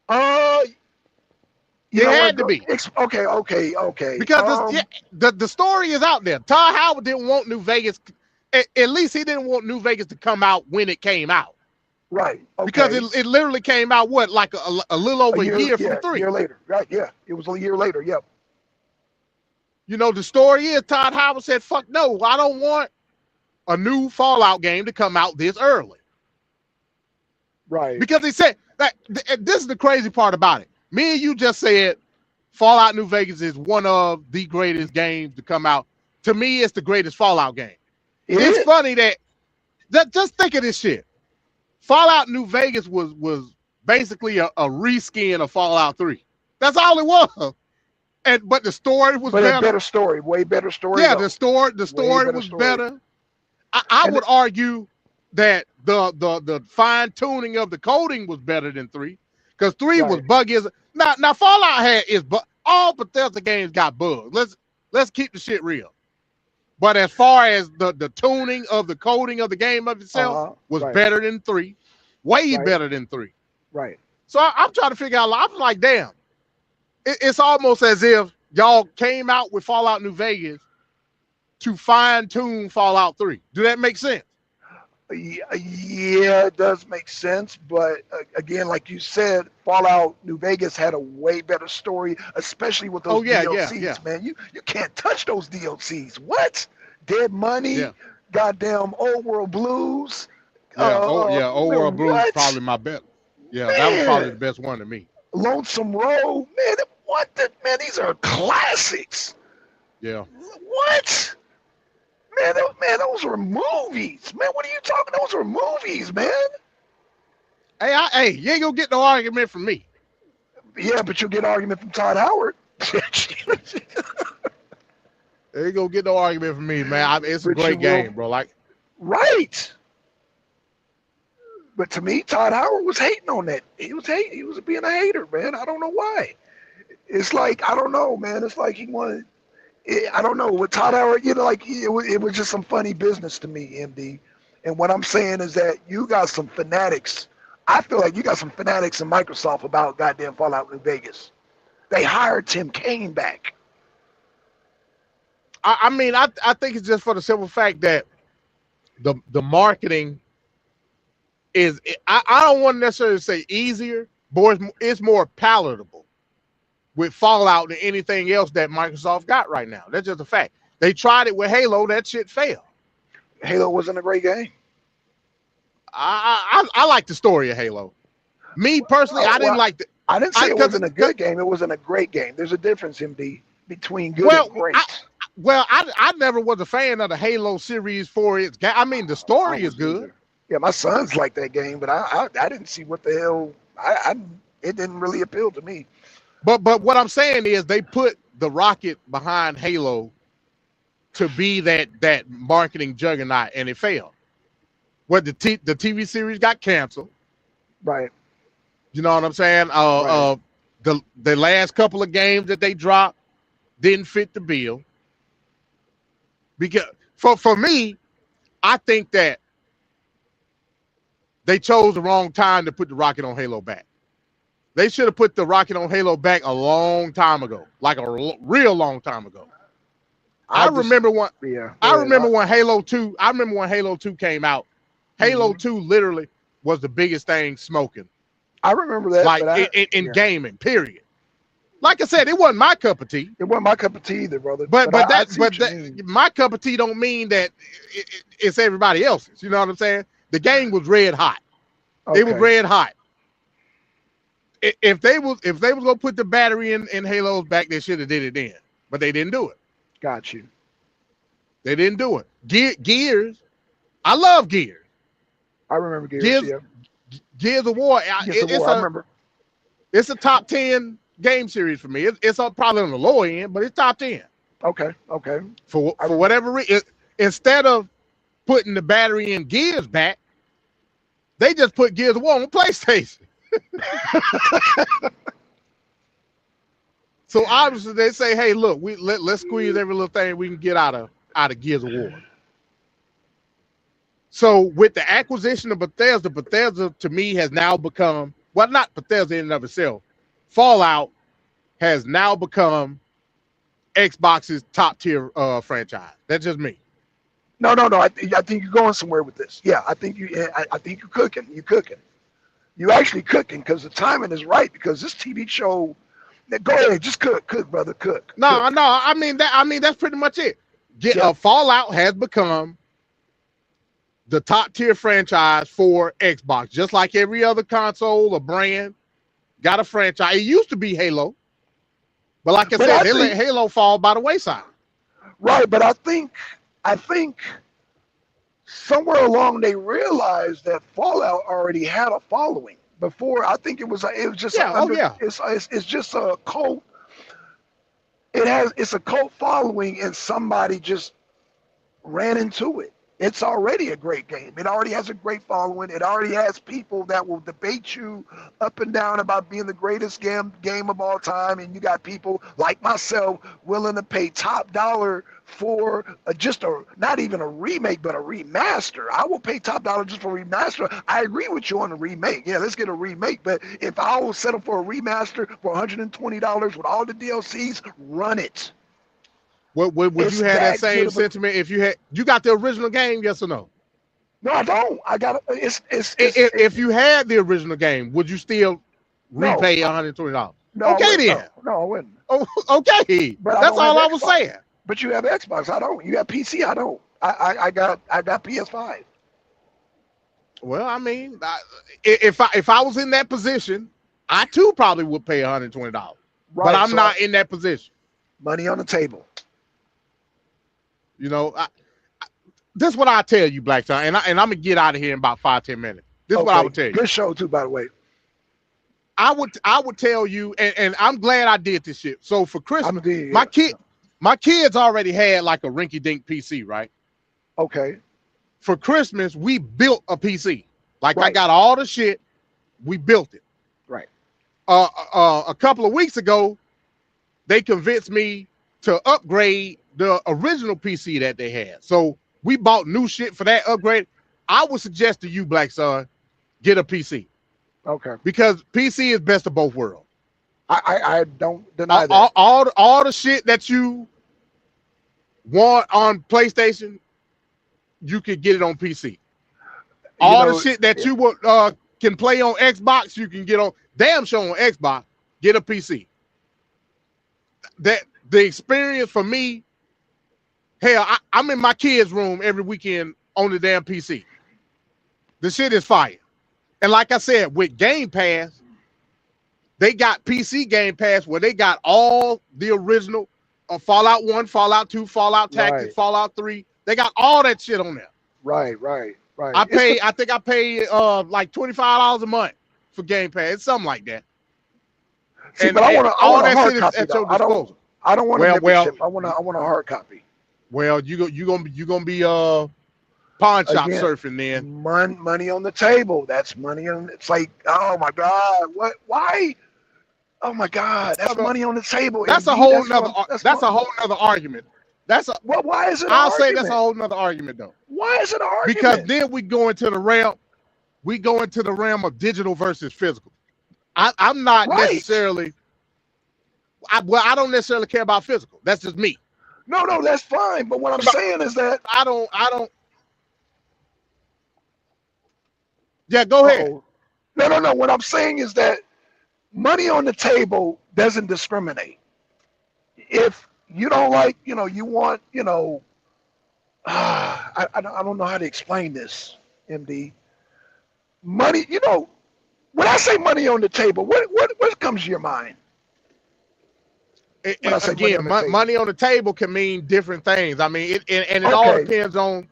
on. It had to be. Okay. Because the story is out there. Todd Howard didn't want New Vegas. At least he didn't want New Vegas to come out when it came out. Right. Okay. Because it literally came out, like a little over a year from 3. A year later. Right, yeah. It was a year later, yep. The story is Todd Howard said, fuck no, I don't want a new Fallout game to come out this early. Right. Because he said, that this is the crazy part about it. Me and you just said Fallout New Vegas is one of the greatest games to come out. To me, it's the greatest Fallout game. It's funny that just think of this shit. Fallout New Vegas was basically a reskin of Fallout 3. That's all it was. But the story was better. A better story, way better story. Yeah, the story was better. I would argue that the fine tuning of the coding was better than 3, because 3 was buggy as now Fallout all Bethesda games got bugs. Let's keep the shit real. But as far as the tuning of the coding of the game of itself was better than 3, way better than 3. Right. So I'm trying to figure out. I'm like, damn. It's almost as if y'all came out with Fallout New Vegas to fine-tune Fallout 3. Do that make sense? Yeah, it does make sense. But again, like you said, Fallout New Vegas had a way better story, especially with those DLCs, man. You can't touch those DLCs. What? Dead Money, goddamn Old World Blues. Old World Blues is probably my best. Yeah, man. That was probably the best one to me. Lonesome Road, man. Man, these are classics. Yeah. What? Man, those were movies. Man, what are you talking? Those were movies, man. Hey, you ain't gonna get no argument from me. Yeah, but you'll get an argument from Todd Howard. You ain't gonna get no argument from me, man. It's a great game, bro. Right. But to me, Todd Howard was hating on that. He was being a hater, man. I don't know why. It's like, I don't know, man. It's like he wanted, I don't know with Todd Howard, like it was just some funny business to me, MD. And what I'm saying is that you got some fanatics. I feel like you got some fanatics in Microsoft about goddamn Fallout New Vegas. They hired Tim Kaine back. I mean, I think it's just for the simple fact that the marketing is, I don't want to necessarily say easier, but it's more palatable with Fallout than anything else that Microsoft got right now. That's just a fact. They tried it with Halo, that shit failed. Halo wasn't a great game. I like the story of Halo. Me personally, I didn't like the. I didn't say it wasn't a good game. It wasn't a great game. There's a difference, MD, between good and great. I never was a fan of the Halo series for its game. I mean, the story is good. Yeah, my sons like that game, but I didn't see what the hell. It didn't really appeal to me. But what I'm saying is they put the rocket behind Halo to be that marketing juggernaut, and it failed. What the TV series got canceled. Right. You know what I'm saying? Right. The last couple of games that they dropped didn't fit the bill. Because for me, I think that they chose the wrong time to put the rocket on Halo back. They should have put the rocket on Halo back a long time ago, like a real long time ago. I remember when Halo 2. I remember when Halo 2 came out. Halo 2 literally was the biggest thing smoking. I remember that. Like in gaming, period. Like I said, it wasn't my cup of tea. It wasn't my cup of tea either, brother. But my cup of tea don't mean that it's everybody else's. You know what I'm saying? The game was red hot. Okay. It was red hot. If they was gonna put the battery in Halo's back, they should have did it then. But they didn't do it. Got you. They didn't do it. Gears. I love Gears. I remember Gears. Gears of War. I remember. It's a top 10 game series for me. It's probably on the lower end, but it's top 10. Okay. For whatever reason, instead of putting the battery in Gears back, they just put Gears of War on PlayStation. So obviously they say, hey, look, let's squeeze every little thing we can get out of Gears of War. So with the acquisition of Bethesda to me has now become, well, not Bethesda in and of itself, Fallout has now become Xbox's top tier franchise. That's just me. No. I think you're going somewhere with this. Yeah, I think you're cooking. You're cooking. You actually cooking because the timing is right. Because this TV show, go ahead, just cook, brother, cook. No. I mean that's pretty much it. Fallout has become the top tier franchise for Xbox, just like every other console or brand got a franchise. It used to be Halo, but like I said, they let Halo fall by the wayside. Right, but I think somewhere along they realized that Fallout already had a following before. I think it was just it's just a cult. It's a cult following, and somebody just ran into it. It's already a great game. It already has a great following. It already has people that will debate you up and down about being the greatest game of all time. And you got people like myself willing to pay top dollar for not even a remake, but a remaster. I will pay top dollar just for a remaster. I agree with you on the remake. Yeah, let's get a remake. But if I will settle for a remaster for $120 with all the DLCs, run it. Would you have that same sentiment if you got the original game? Yes or no? No, I don't. I got if you had the original game, would you still repay $120? No, okay then. No, I wouldn't. Oh, okay, but that's all I was saying. But you have Xbox. I don't. You have PC. I don't. I got PS5. Well, I mean, if I was in that position, I too probably would pay $120. Right, but I'm not in that position. Money on the table. You know, this is what I tell you, Blackson, and I'm gonna get out of here in about 5-10 minutes. This is what I would tell you. Good show too, by the way. I would tell you, and I'm glad I did this shit. So for Christmas, my kids already had like a rinky-dink PC, right? Okay. For Christmas, we built a PC. Like right. I got all the shit, we built it. Right. A couple of weeks ago, they convinced me to upgrade the original PC that they had. So we bought new shit for that upgrade. I would suggest to you, Black Son, get a PC. Okay. Because PC is best of both worlds. I don't deny that. All the shit that you want on PlayStation, you could get it on PC. All the shit that you would can play on Xbox, you can get on damn show on Xbox. Get a PC. That the experience for me, hell, I'm in my kids' room every weekend on the damn PC. The shit is fire. And like I said, with Game Pass, they got PC Game Pass where they got all the original Fallout 1, Fallout 2, Fallout Tactics, Right. Fallout 3. They got all that shit on there. Right. I think I pay like $25 a month for Game Pass. It's something like that. See, but I want a hard copy. At your I disposal. don't want a membership. I want a hard copy. Well, you gonna be pawn shop Again, surfing then. Money on the table. That's money on. It's like, oh my God, what? Why? Oh my God, that's money on the table. That's a whole nother argument. Well, why is it? I'll say that's a whole nother argument though. Why is it an argument? Because then we go into the realm of digital versus physical. I'm not necessarily. I don't necessarily care about physical. That's just me. No, that's fine. But what I'm saying is that I don't. Yeah, go ahead. No. What I'm saying is that money on the table doesn't discriminate. If you don't like, you want, I don't know how to explain this, MD. Money, when I say money on the table, what comes to your mind? Again, money on the table can mean different things. I mean, it all depends on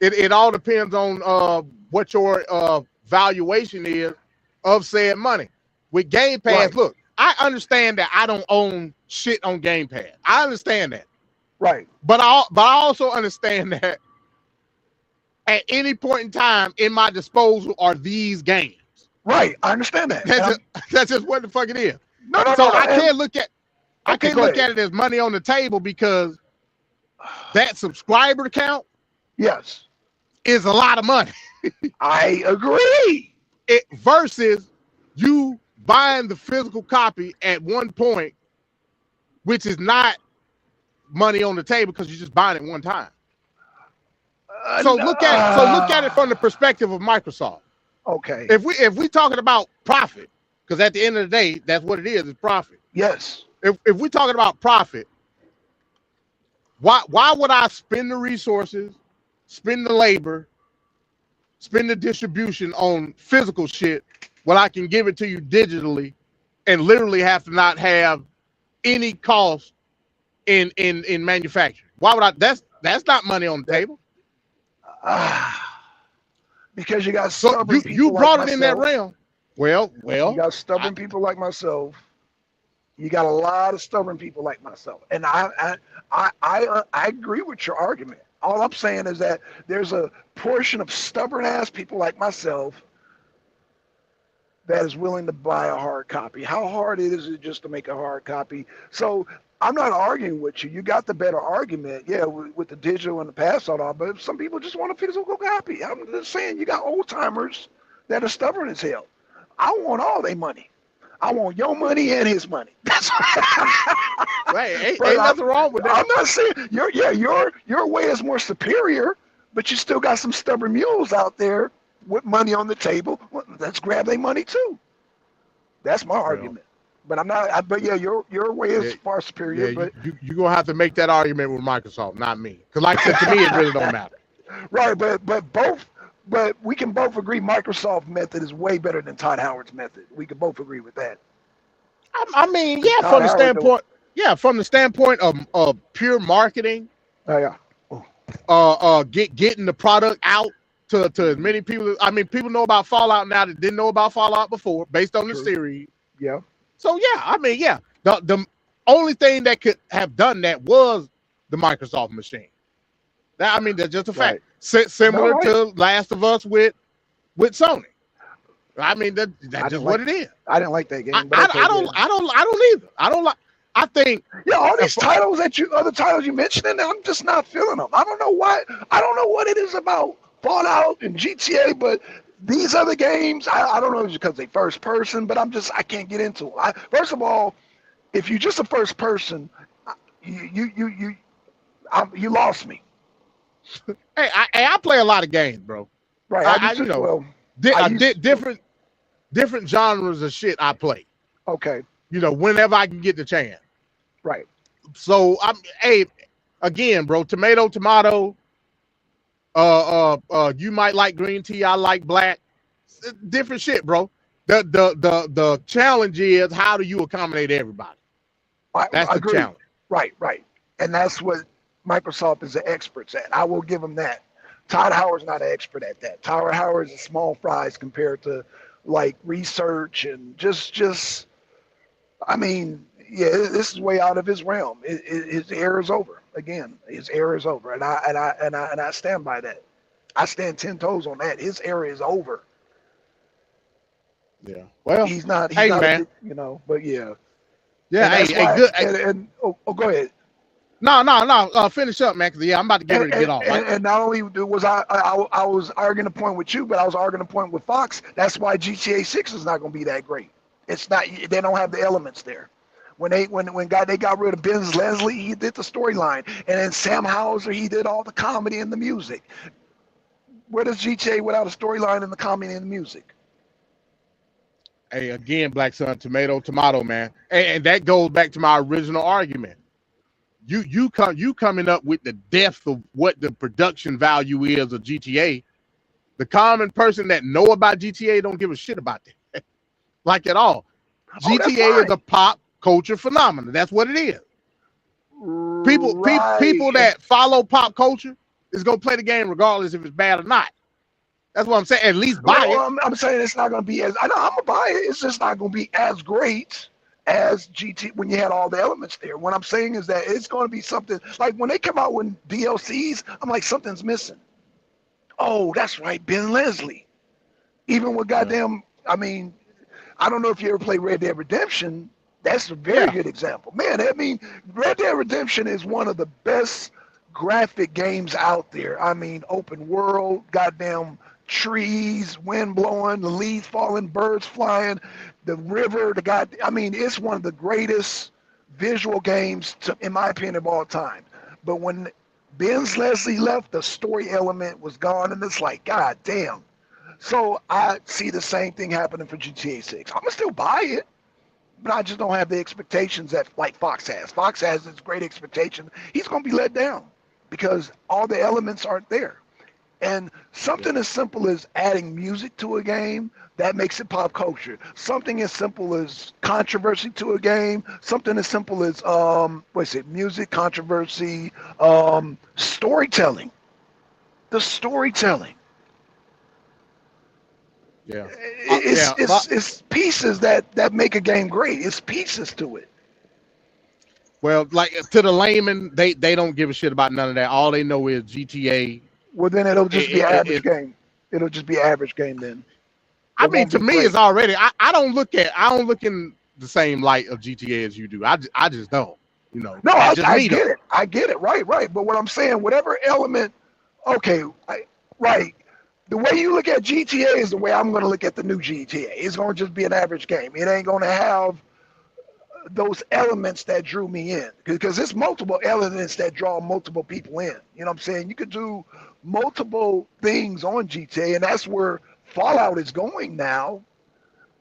it all depends on what your valuation is of said money. With Game Pass, Right. Look, I understand that I don't own shit on Game Pass. I understand that. Right. But I also understand that at any point in time in my disposal are these games. Right. I understand that. That's just what the fuck it is. No. I can't look at go ahead. it as money on the table because that subscriber count Yes. is a lot of money. I agree. Versus you buying the physical copy at one point, which is not money on the table because you're just buying it one time. So look at it from the perspective of Microsoft. Okay. If we talking about profit, because at the end of the day, that's what it is profit. Yes. If we're talking about profit, why would I spend the resources, spend the labor, spend the distribution on physical shit when I can give it to you digitally and literally have to not have any cost in manufacturing? Why would I? That's not money on the table. Because you got stubborn people you brought like it in myself. that realm. Well, you got stubborn people like myself. You got a lot of stubborn people like myself, and I agree with your argument. All I'm saying is that there's a portion of stubborn ass people like myself that is willing to buy a hard copy. How hard is it just to make a hard copy? So I'm not arguing with you. You got the better argument, yeah, with the digital and the pass on all. But some people just want a physical copy. I'm just saying, you got old timers that are stubborn as hell. I want all their money. I want your money and his money. That's right. Ain't nothing wrong with that. I'm not saying your way is more superior, but you still got some stubborn mules out there with money on the table. Well, let's grab their money too. That's my argument. But I'm not. But yeah, your way is far superior. Yeah, but you're gonna have to make that argument with Microsoft, not me. Because like I said, to me, it really don't matter. Right, but we can both agree Microsoft method is way better than Todd Howard's method. We can both agree with that. I mean, yeah, from the standpoint of pure marketing. Oh yeah. Getting the product out to as many people. I mean, people know about Fallout now that didn't know about Fallout before, based on the series. Yeah. So yeah, I mean, yeah, the only thing that could have done that was the Microsoft machine. That, I mean, that's just a fact. Right. Similar to Last of Us with Sony. I mean, that's just what it is. I didn't like that game. I don't either. I don't like. I think Yeah, all these titles other titles you mentioned, I'm just not feeling them. I don't know why. I don't know what it is about Fallout and GTA, but these other games, I don't know if it's because they first person, but I can't get into it. First of all, if you're just a first person, you lost me. hey, I play a lot of games, bro. Right, I you know, different genres of shit I play. Okay. You know, whenever I can get the chance. Right. So again, bro, tomato. You might like green tea, I like black. Different shit, bro. The challenge is how do you accommodate everybody? That's I the agree. challenge. Right. And that's what Microsoft is the experts at. I will give them that. Todd Howard's not an expert at that. Todd Howard is a small fries compared to like research and just. I mean, yeah, this is way out of his realm. His era is over. Again, his era is over, and I stand by that. I stand 10 toes on that. His era is over. Yeah. Well, he's not man. But yeah. Yeah. Hey, good. And go ahead. No. Finish up, man. Because I'm about to get ready to get off. And not only was I was arguing a point with you, but I was arguing a point with Fox. That's why GTA 6 is not going to be that great. It's not. They don't have the elements there. When they got rid of Ben Leslie, he did the storyline, and then Sam Hauser, he did all the comedy and the music. Where does GTA without a storyline and the comedy and the music? Hey, again, Blackson, tomato, man, and that goes back to my original argument. You coming up with the depth of what the production value is of GTA. The common person that know about GTA don't give a shit about that, like at all. GTA is a pop culture phenomenon. That's what it is. People that follow pop culture is gonna play the game regardless if it's bad or not. That's what I'm saying. At least buy it. I'm saying it's not gonna be as I'm gonna buy it. It's just not gonna be as great as GT when you had all the elements there. What I'm saying is that it's gonna be something like when they come out with DLCs. I'm like something's missing. Oh, that's right, Ben Leslie. Even with goddamn, I mean, I don't know if you ever played Red Dead Redemption. That's a very good example. Man, I mean, Red Dead Redemption is one of the best graphic games out there. I mean, open world, goddamn trees, wind blowing, the leaves falling, birds flying, the river, I mean, it's one of the greatest visual games, in my opinion, of all time. But when Ben Leslie left, the story element was gone, and it's like, god damn. So I see the same thing happening for GTA 6. I'm gonna still buy it, but I just don't have the expectations that like Fox has. Fox has this great expectation. He's gonna be let down because all the elements aren't there. And something as simple as adding music to a game, that makes it pop culture. Something as simple as controversy to a game, something as simple as music, controversy, storytelling. The storytelling. Yeah. It's pieces that make a game great. It's pieces to it. Well, like to the layman, they don't give a shit about none of that. All they know is GTA. Well, then it'll just be an average game. It'll just be an average game then. I mean, to me, it's already. I don't look in the same light of GTA as you do. I just don't. You know. No, I get it. I get it. Right. But what I'm saying, whatever element, right. The way you look at GTA is the way I'm going to look at the new GTA. It's going to just be an average game. It ain't going to have those elements that drew me in, because there's multiple elements that draw multiple people in. You know what I'm saying? You could do multiple things on GTA, and that's where Fallout is going now.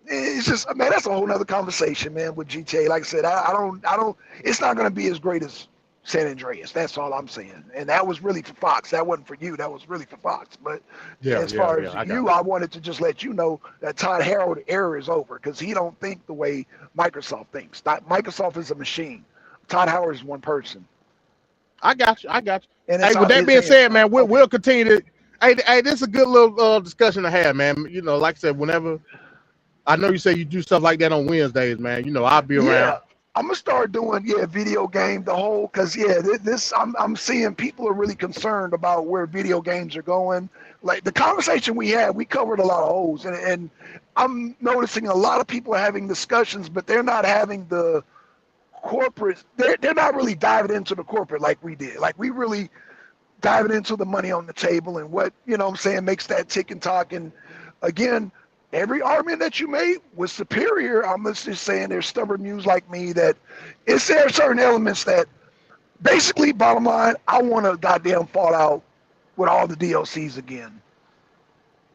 It's just, man, that's a whole nother conversation, man, with GTA. Like I said, I don't, it's not going to be as great as San Andreas. That's all I'm saying. And that was really for Fox. That wasn't for you. That was really for Fox. But as far as I wanted to just let you know that Todd Howard era is over, because he don't think the way Microsoft thinks. Microsoft is a machine. Todd Howard is one person. I got you. And hey, with that being said, man, we'll continue to. Hey, this is a good little discussion to have, man. You know, like I said, whenever I know you say you do stuff like that on Wednesdays, man. You know, I'll be around. I'm gonna start doing video game because this I'm seeing people are really concerned about where video games are going. Like the conversation we had, we covered a lot of holes, and I'm noticing a lot of people are having discussions, but they're not having the corporate, they're not really diving into the corporate like we did. Like we really diving into the money on the table and what, you know what I'm saying, makes that tick and talk. And again, every argument that you made was superior. I'm just saying there's stubborn muse like me that there are certain elements that basically, bottom line, I want to goddamn Fallout with all the DLCs again.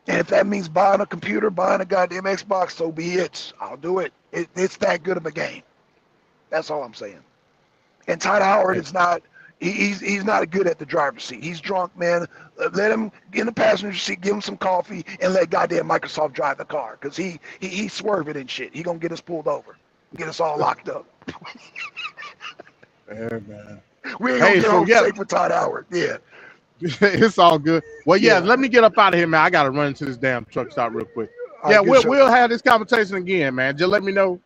And if that means buying a computer, buying a goddamn Xbox, so be it. I'll do it. It's that good of a game. That's all I'm saying. And Todd Howard is not, he's not good at the driver's seat. He's drunk, man. Let him get in the passenger seat, give him some coffee, and let goddamn Microsoft drive the car. Because he's swerving and shit. He going to get us pulled over, get us all locked up. Yeah, man. We ain't going to get home safe with Todd Howard. Yeah. It's all good. Well, yeah, let me get up out of here, man. I got to run into this damn truck stop real quick. Yeah, we'll have this conversation again, man. Just let me know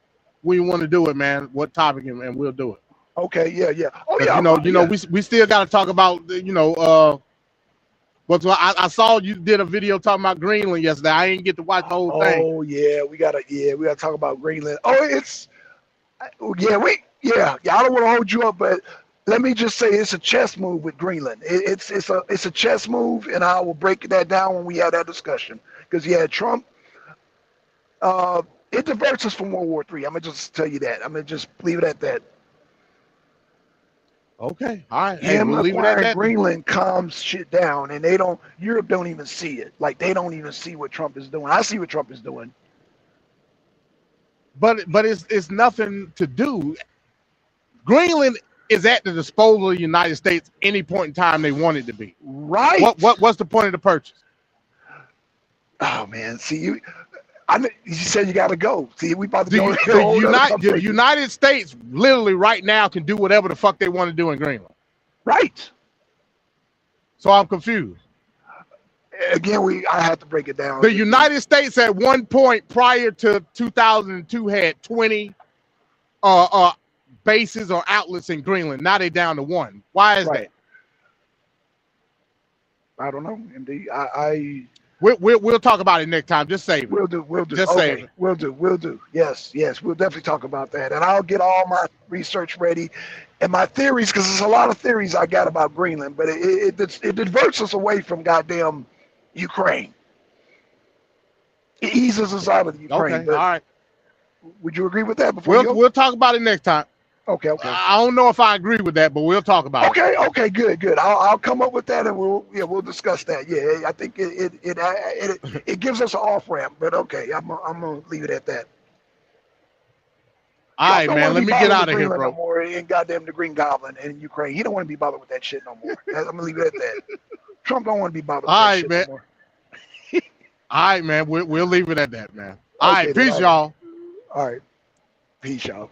when you want to do it, man. What topic, and we'll do it. Okay, yeah. Oh, yeah. You know, we still got to talk about, I saw you did a video talking about Greenland yesterday. I didn't get to watch the whole thing. Oh, yeah, we gotta talk about Greenland. Oh, I don't want to hold you up, but let me just say it's a chess move with Greenland. It's a chess move, and I will break that down when we have that discussion. Because Trump, it diverts us from World War III. I'm gonna just tell you that. I'm gonna just leave it at that. Okay, all right. Him acquiring Greenland calms shit down, and Europe don't even see it. Like they don't even see what Trump is doing. I see what Trump is doing. But it's nothing to do. Greenland is at the disposal of the United States any point in time they want it to be. Right. What's the point of the purchase? Oh man, see you said you gotta go. See, we about to go. The United States literally right now can do whatever the fuck they want to do in Greenland. Right. So I'm confused. Again, I have to break it down. The United States at one point prior to 2002 had 20 bases or outlets in Greenland. Now they're down to 1. Why is that? I don't know. Indeed, We'll talk about it next time. Just save it. We'll do. Just save it. We'll do. Yes. We'll definitely talk about that, and I'll get all my research ready and my theories, because there's a lot of theories I got about Greenland, but it diverts us away from goddamn Ukraine. It eases us out of the Ukraine. Okay. All right. Would you agree with that? We'll talk about it next time. Okay. I don't know if I agree with that, but we'll talk about it. Okay, good. I'll come up with that, and we'll discuss that. Yeah, I think it gives us an off ramp, but okay, I'm gonna leave it at that. All right, man. Let me get out of here, bro. No more, and goddamn the Green Goblin in Ukraine. He don't want to be bothered with that shit no more. I'm gonna leave it at that. Trump don't want to be bothered with that shit no more. All right, man. We'll leave it at that, man. All right, peace, y'all. All right, peace, y'all.